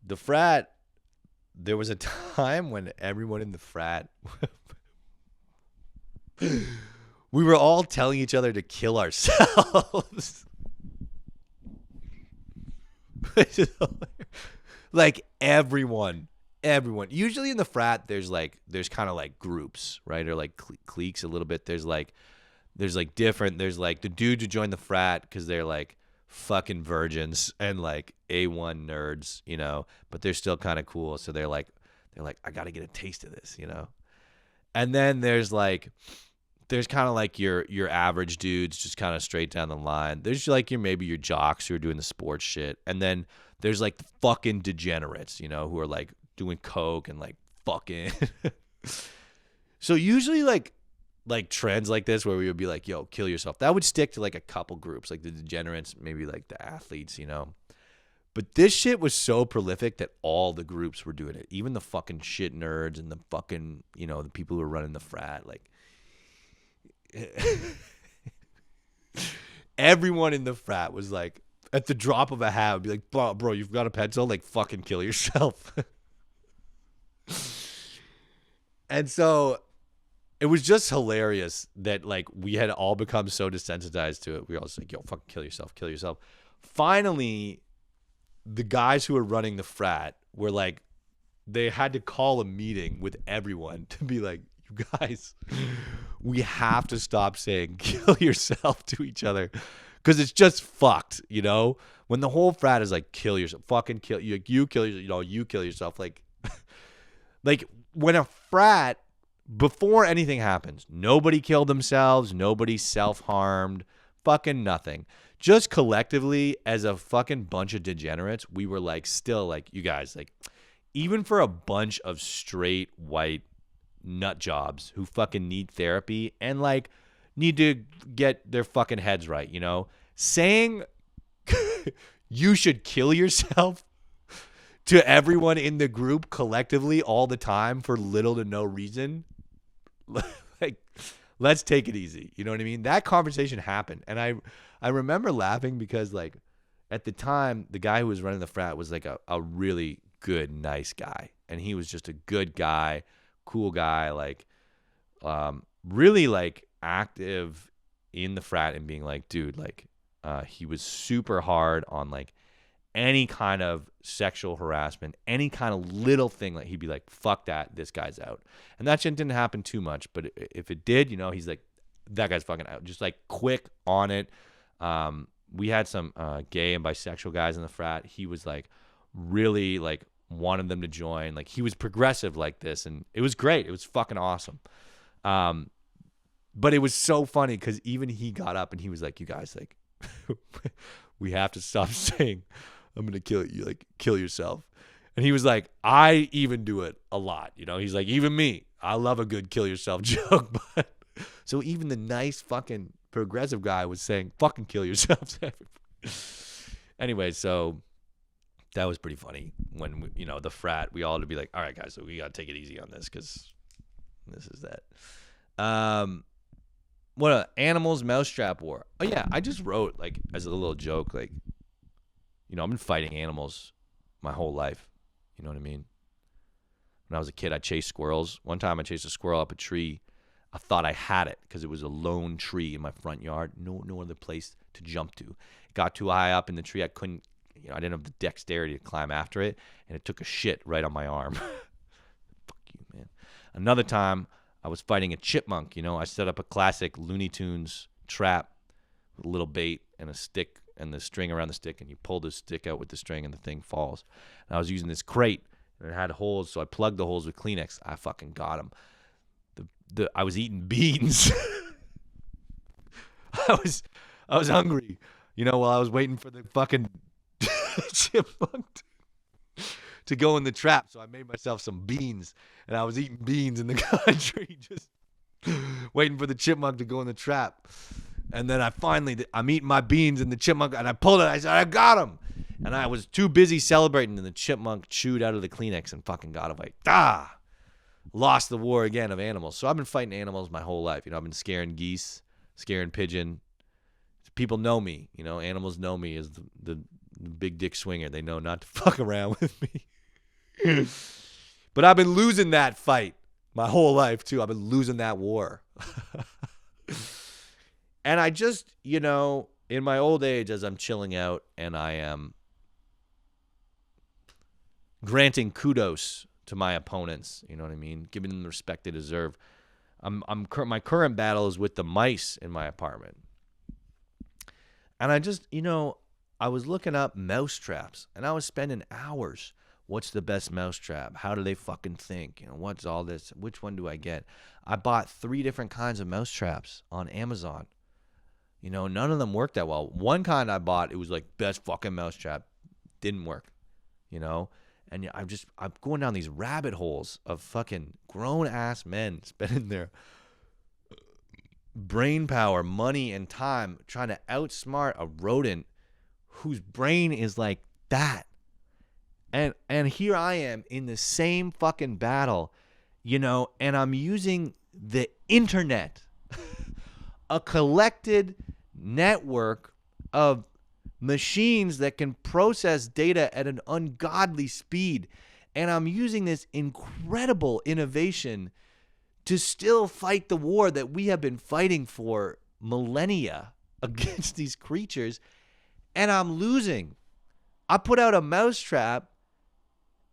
The frat, there was a time when everyone in the frat, we were all telling each other to kill ourselves. Like everyone. Usually in the frat, there's kind of like groups, right? Or like cliques a little bit. There's like the dudes who join the frat because they're like fucking virgins and like A1 nerds, you know, but they're still kind of cool. So they're like, I got to get a taste of this, you know? And then there's kind of like your average dudes just kind of straight down the line. There's like maybe your jocks who are doing the sports shit. And then there's like the fucking degenerates, you know, who are like doing coke and like fucking. So usually like trends like this where we would be like, yo, kill yourself. That would stick to like a couple groups, like the degenerates, maybe like the athletes, you know. But this shit was so prolific that all the groups were doing it. Even the fucking shit nerds and the fucking, you know, the people who were running the frat. Like, everyone in the frat was like, at the drop of a hat, would be like, bro, you've got a pencil? Like, fucking kill yourself. And so it was just hilarious that, like, we had all become so desensitized to it. We were all just like, yo, fucking kill yourself. Finally, the guys who were running the frat were like, they had to call a meeting with everyone to be like, you guys, we have to stop saying kill yourself to each other because it's just fucked, you know? When the whole frat is like, kill yourself, fucking kill you, you kill yourself, you know, you kill yourself. Like, like when a frat, before anything happens, nobody killed themselves, nobody self-harmed, fucking nothing. Just collectively as a fucking bunch of degenerates, we were like, still like, you guys, like, even for a bunch of straight white nut jobs who fucking need therapy and like need to get their fucking heads right, you know, saying you should kill yourself to everyone in the group collectively all the time for little to no reason. Like, let's take it easy. You know what I mean? That conversation happened. And I remember laughing because, like, at the time, the guy who was running the frat was like a really good, nice guy. And he was just a good guy, cool guy, like, really, like, active in the frat and being like, dude, like, he was super hard on, like, any kind of sexual harassment, any kind of little thing, like he'd be like, fuck that, this guy's out. And that shit didn't happen too much, but if it did, you know, he's like, that guy's fucking out. Just like quick on it. We had some gay and bisexual guys in the frat. He was like really like wanted them to join. Like he was progressive like this, and it was great. It was fucking awesome. But it was so funny because even he got up and he was like, you guys, like, we have to stop saying I'm gonna kill you, like kill yourself. And he was like, I even do it a lot, you know. He's like, even me, I love a good kill yourself joke. But so even the nice fucking progressive guy was saying fucking kill yourself. Anyway, so that was pretty funny when we, you know, the frat, we all had to be like, all right guys, so we gotta take it easy on this because this is that. What animals mousetrap war? Oh yeah, I just wrote like as a little joke, like, you know, I've been fighting animals my whole life. You know what I mean? When I was a kid, I chased squirrels. One time I chased a squirrel up a tree. I thought I had it because it was a lone tree in my front yard. No other place to jump to. It got too high up in the tree. I couldn't, you know, I didn't have the dexterity to climb after it. And it took a shit right on my arm. Fuck you, man. Another time I was fighting a chipmunk. You know, I set up a classic Looney Tunes trap with a little bait and a stick and the string around the stick, and you pull the stick out with the string and the thing falls. And I was using this crate and it had holes, so I plugged the holes with Kleenex. I fucking got him. I was eating beans. I was hungry, you know, while I was waiting for the fucking chipmunk to go in the trap. So I made myself some beans, and I was eating beans in the country, just waiting for the chipmunk to go in the trap. And then I'm eating my beans and the chipmunk, and I pulled it. I said, I got him. And I was too busy celebrating, and the chipmunk chewed out of the Kleenex and fucking got him. Like, lost the war again of animals. So I've been fighting animals my whole life. You know, I've been scaring geese, scaring pigeon. People know me. You know, animals know me as the big dick swinger. They know not to fuck around with me. But I've been losing that fight my whole life, too. I've been losing that war. And I just, you know, in my old age, as I'm chilling out and I am granting kudos to my opponents, you know what I mean? Giving them the respect they deserve. My current battle is with the mice in my apartment. And I just, you know, I was looking up mouse traps, and I was spending hours. What's the best mouse trap? How do they fucking think? What's all this? Which one do I get? I bought 3 different kinds of mouse traps on Amazon. None of them worked that well. One kind I bought, it was like best fucking mouse trap. Didn't work, And I'm going down these rabbit holes of fucking grown ass men spending their brain power, money, and time trying to outsmart a rodent whose brain is like that. And here I am in the same fucking battle, and I'm using the internet, a collected network of machines that can process data at an ungodly speed. And I'm using this incredible innovation to still fight the war that we have been fighting for millennia against these creatures. And I'm losing. I put out a mouse trap,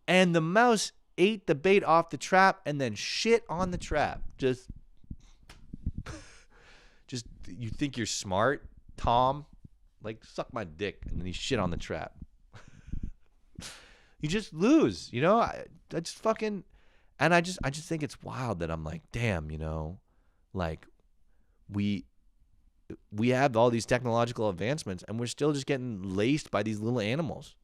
and the mouse ate the bait off the trap and then shit on the trap. Just you think you're smart, Tom? Like, suck my dick, and then he shit on the trap. You just lose, I just fucking, and I just think it's wild that I'm like, damn, like we have all these technological advancements, and we're still just getting laced by these little animals,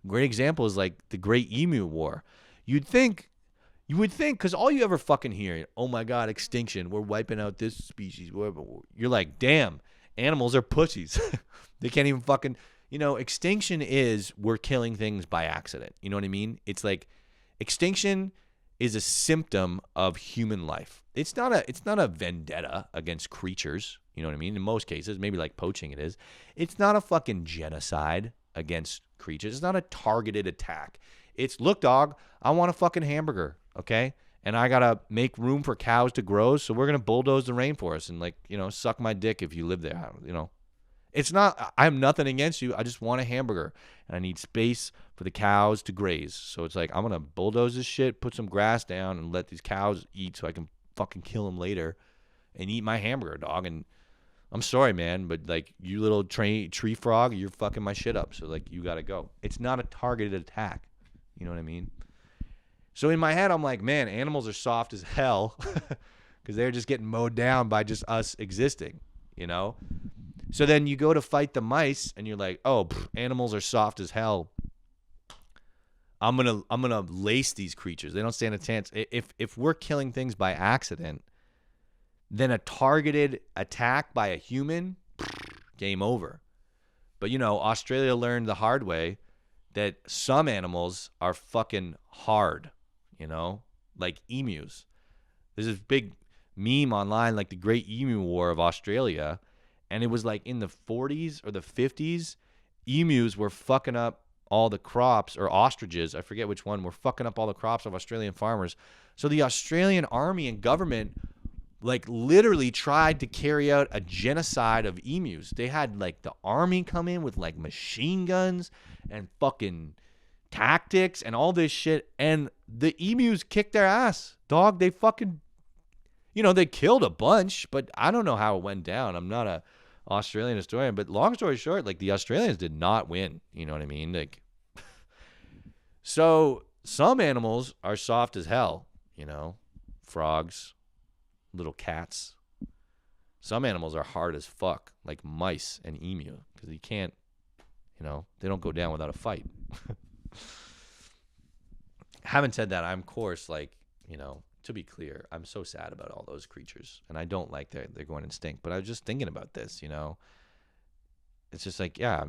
Great example is like the Great Emu War. You would think, because all you ever fucking hear, oh my God, extinction, we're wiping out this species. You're like, damn, animals are pussies. They can't even fucking, extinction is we're killing things by accident. You know what I mean? It's like extinction is a symptom of human life. It's not a vendetta against creatures. You know what I mean? In most cases, maybe like poaching it is. It's not a fucking genocide against creatures. It's not a targeted attack. It's, look, dog, I want a fucking hamburger, okay? And I got to make room for cows to grow, so we're going to bulldoze the rainforest and, suck my dick if you live there, It's not, I have nothing against you. I just want a hamburger, and I need space for the cows to graze. So it's like, I'm going to bulldoze this shit, put some grass down, and let these cows eat so I can fucking kill them later and eat my hamburger, dog. And I'm sorry, man, but like, you little tree frog, you're fucking my shit up. So like, you got to go. It's not a targeted attack. You know what I mean? So in my head, I'm like, man, animals are soft as hell because they're just getting mowed down by just us existing, So then you go to fight the mice and you're like, oh, animals are soft as hell. I'm gonna lace these creatures. They don't stand a chance. If we're killing things by accident, then a targeted attack by a human, game over. But Australia learned the hard way that some animals are fucking hard, like emus. There's this big meme online, like the Great Emu War of Australia, and it was like in the 40s or the 50s, emus were fucking up all the crops, or ostriches, I forget which one, were fucking up all the crops of Australian farmers. So the Australian army and government like literally tried to carry out a genocide of emus. They had like the army come in with like machine guns and fucking tactics and all this shit. And the emus kicked their ass, dog. They fucking, they killed a bunch, but I don't know how it went down. I'm not a Australian historian, but long story short, like the Australians did not win. You know what I mean? Like, so some animals are soft as hell, frogs, little cats. Some animals are hard as fuck, like mice and emu, because you can't, they don't go down without a fight. Having said that, I'm, of course, like, to be clear, I'm so sad about all those creatures, and I don't like they're going extinct. But I was just thinking about this, It's just like, yeah,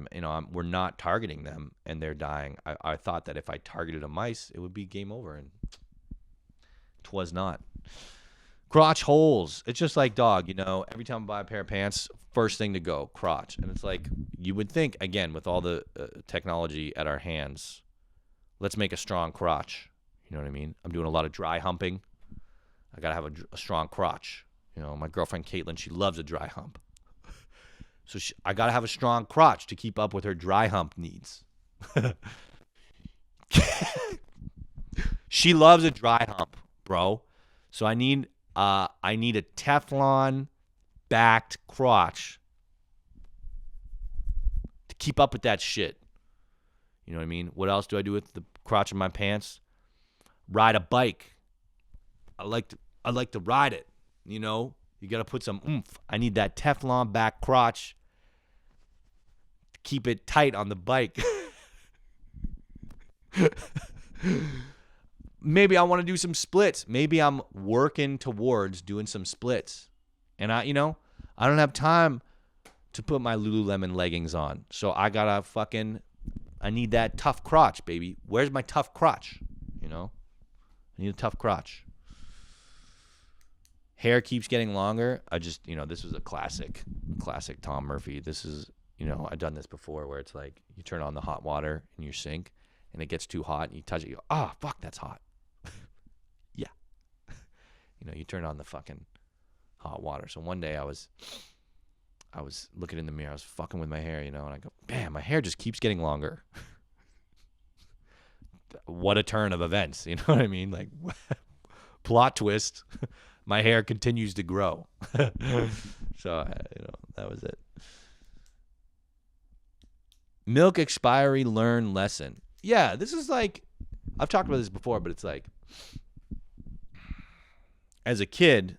we're not targeting them, and they're dying. I thought that if I targeted a mice, it would be game over, and 'twas not. Crotch holes. It's just like, dog, every time I buy a pair of pants, first thing to go, crotch. And it's like, you would think, again, with all the technology at our hands, let's make a strong crotch. You know what I mean? I'm doing a lot of dry humping. I got to have a strong crotch. My girlfriend, Caitlin, she loves a dry hump. So I got to have a strong crotch to keep up with her dry hump needs. She loves a dry hump, bro. So I need a Teflon backed crotch to to keep up with that shit. You know what I mean? What else do I do with the crotch of my pants? Ride a bike. I like to ride it, you know? You got to put some oomph. I need that Teflon back crotch to keep it tight on the bike. Maybe I want to do some splits. Maybe I'm working towards doing some splits. And I don't have time to put my Lululemon leggings on. So I need that tough crotch, baby. Where's my tough crotch? You know? I need a tough crotch. Hair keeps getting longer. This was a classic Tom Murphy. This is, I've done this before where it's like you turn on the hot water in your sink and it gets too hot and you touch it, you go, oh, fuck, that's hot. Yeah. You turn on the fucking hot water. So one day I was looking in the mirror, I was fucking with my hair, and I go, man, my hair just keeps getting longer. What a turn of events, you know what I mean? Like, plot twist, my hair continues to grow. So, that was it. Milk expiry learn lesson. Yeah, this is like, I've talked about this before, but it's like, as a kid,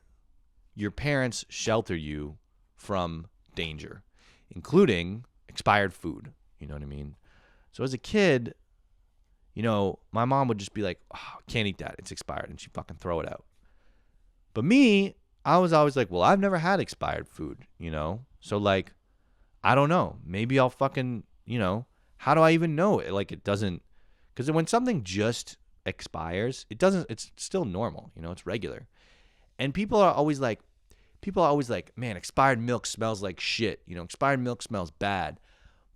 your parents shelter you from danger, including expired food. You know what I mean? So as a kid, my mom would just be like, oh, can't eat that. It's expired. And she'd fucking throw it out. But me, I was always like, well, I've never had expired food, So like, I don't know. Maybe I'll fucking, how do I even know it? Like it doesn't, because when something just expires, it's still normal, it's regular. And people are always like, man, expired milk smells like shit. Expired milk smells bad.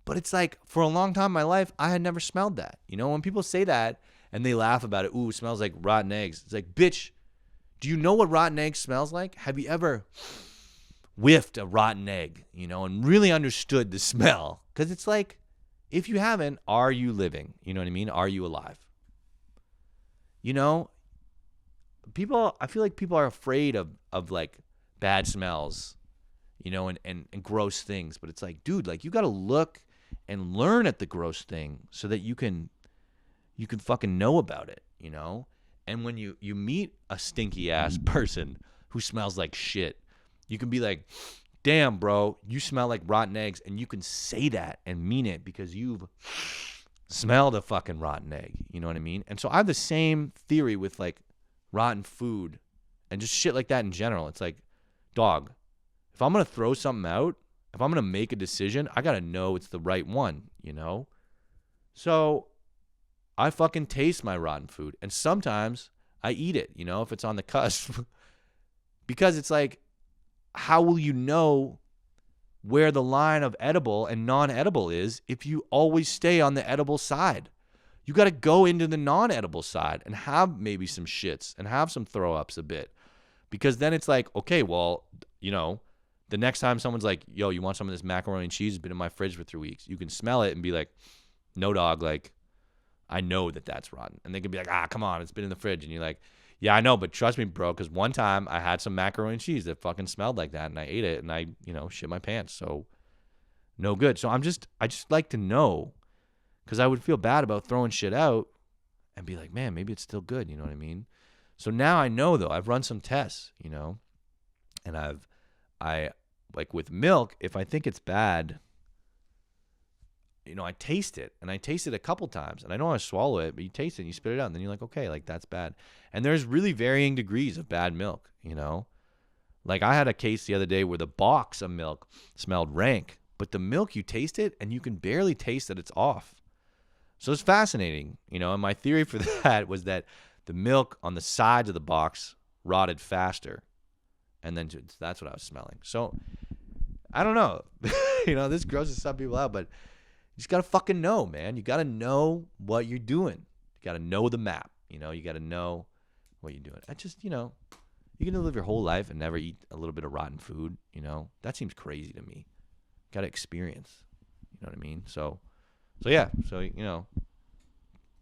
But it's like, for a long time in my life, I had never smelled that. When people say that and they laugh about it, ooh, it smells like rotten eggs. It's like, bitch, do you know what rotten egg smells like? Have you ever whiffed a rotten egg, and really understood the smell? Because it's like, if you haven't, are you living? You know what I mean? Are you alive? I feel like people are afraid of like bad smells, and gross things. But it's like, dude, like you got to look and learn at the gross thing so that you can fucking know about it, And when you meet a stinky ass person who smells like shit, you can be like, damn, bro, you smell like rotten eggs. And you can say that and mean it because you've smelled a fucking rotten egg. You know what I mean? And so I have the same theory with like rotten food and just shit like that in general. It's like, dog, if I'm going to throw something out, if I'm going to make a decision, I got to know it's the right one, So I fucking taste my rotten food. And sometimes I eat it, if it's on the cusp. Because it's like, how will you know where the line of edible and non-edible is if you always stay on the edible side? You got to go into the non-edible side and have maybe some shits and have some throw-ups a bit. Because then it's like, okay, well, the next time someone's like, yo, you want some of this macaroni and cheese? It's been in my fridge for 3 weeks. You can smell it and be like, no, dog, like, I know that that's rotten. And they can be like, come on, it's been in the fridge. And you're like, yeah, I know, but trust me, bro, because one time I had some macaroni and cheese that fucking smelled like that, and I ate it, and I, shit my pants. So, no good. So I just like to know, because I would feel bad about throwing shit out and be like, man, maybe it's still good. You know what I mean? So now I know, though. I've run some tests, and I like with milk, if I think it's bad, I taste it, and I taste it a couple times, and I don't want to swallow it, but you taste it and you spit it out, and then you're like, okay, like that's bad. And there's really varying degrees of bad milk, Like I had a case the other day where the box of milk smelled rank, but the milk, you taste it and you can barely taste that it's off. So it's fascinating, and my theory for that was that the milk on the sides of the box rotted faster, and then that's what I was smelling. So I don't know. This grosses some people out, but you just got to fucking know, man. You got to know what you're doing. You got to know the map. You got to know what you're doing. I just, you're going to live your whole life and never eat a little bit of rotten food, That seems crazy to me. Got to experience. You know what I mean? So yeah. So,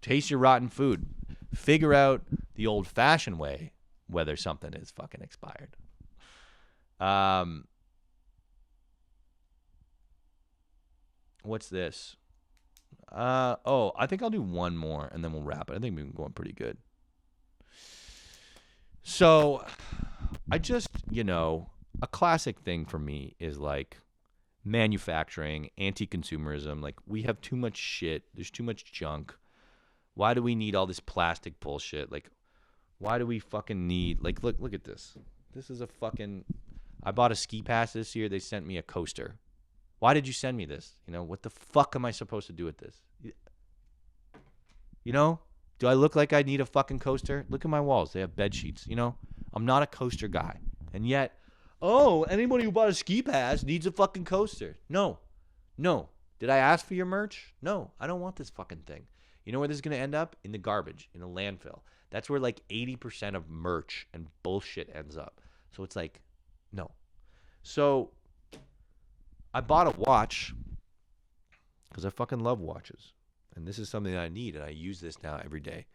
taste your rotten food. Figure out the old-fashioned way whether something is fucking expired. What's this? I think I'll do one more and then we'll wrap it. I think we've been going pretty good. So, I just, a classic thing for me is like manufacturing, anti-consumerism. Like, we have too much shit. There's too much junk. Why do we need all this plastic bullshit? Like, why do we fucking need, like, look at this. This is a fucking, I bought a ski pass this year. They sent me a coaster. Why did you send me this? What the fuck am I supposed to do with this? Do I look like I need a fucking coaster? Look at my walls. They have bed sheets. I'm not a coaster guy. And yet, anybody who bought a ski pass needs a fucking coaster. No. Did I ask for your merch? No, I don't want this fucking thing. You know where this is going to end up? In the garbage, in a landfill. That's where like 80% of merch and bullshit ends up. So it's like, no. So I bought a watch because I fucking love watches. And this is something that I need, and I use this now every day.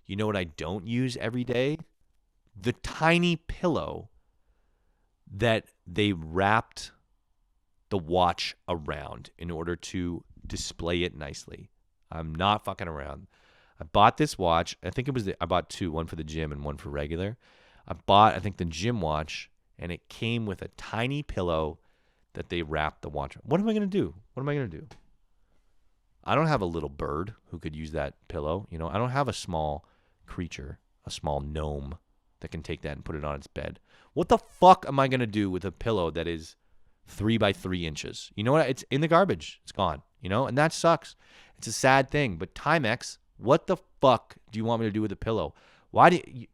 You know what I don't use every day? The tiny pillow that they wrapped the watch around in order to display it nicely. I'm not fucking around. I bought this watch. I think I bought two, one for the gym and one for regular. I bought, I think, the gym watch, and it came with a tiny pillow that they wrapped the watch. What am I going to do? I don't have a little bird who could use that pillow. I don't have a small creature, a small gnome that can take that and put it on its bed. What the fuck am I going to do with a pillow that is 3 by 3 inches? You know what? It's in the garbage. It's gone, and that sucks. It's a sad thing. But Timex, what the fuck do you want me to do with a pillow? Why do you...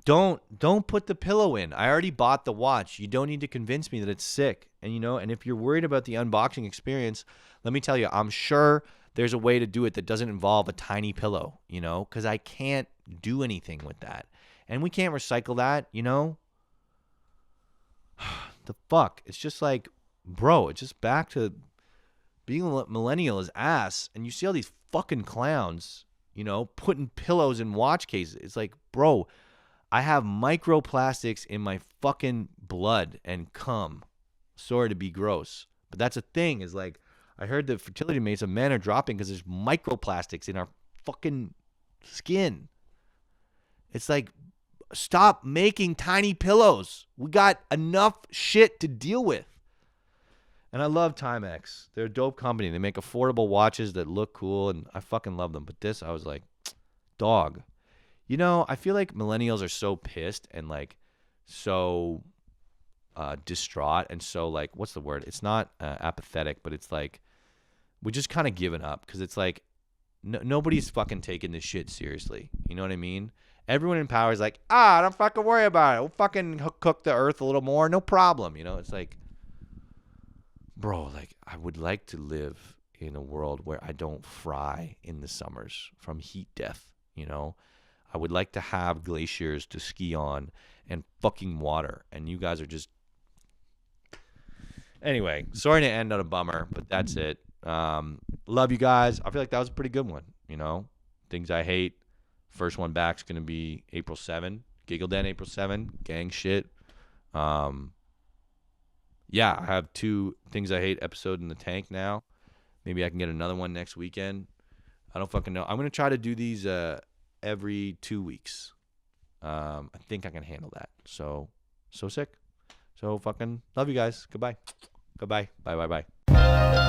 Don't put the pillow in. I already bought the watch. You don't need to convince me that it's sick. And and if you're worried about the unboxing experience, let me tell you, I'm sure there's a way to do it that doesn't involve a tiny pillow, because I can't do anything with that. And we can't recycle that, The fuck? It's just like, bro, it's just back to being a millennial is ass. And you see all these fucking clowns, putting pillows in watch cases. It's like, bro, I have microplastics in my fucking blood and cum. Sorry to be gross. But that's a thing, is like, I heard the fertility rates of men are dropping because there's microplastics in our fucking skin. It's like, stop making tiny pillows. We got enough shit to deal with. And I love Timex. They're a dope company. They make affordable watches that look cool, and I fucking love them. But this, I was like, dog. I feel like millennials are so pissed and like so distraught and so like, what's the word? It's not apathetic, but it's like we just kind of given up because it's like nobody's fucking taking this shit seriously. You know what I mean? Everyone in power is like, don't fucking worry about it. We'll fucking cook the earth a little more. No problem. It's like, bro, like I would like to live in a world where I don't fry in the summers from heat death, I would like to have glaciers to ski on and fucking water. And you guys are just... Anyway, sorry to end on a bummer, but that's it. Love you guys. I feel like that was a pretty good one, Things I hate. First one back is going to be April 7. Giggle Den, April 7. Gang shit. Yeah, I have 2 Things I Hate episode in the tank now. Maybe I can get another one next weekend. I don't fucking know. I'm going to try to do these... every 2 weeks. I think I can handle that. So sick. So fucking love you guys. Goodbye. Bye.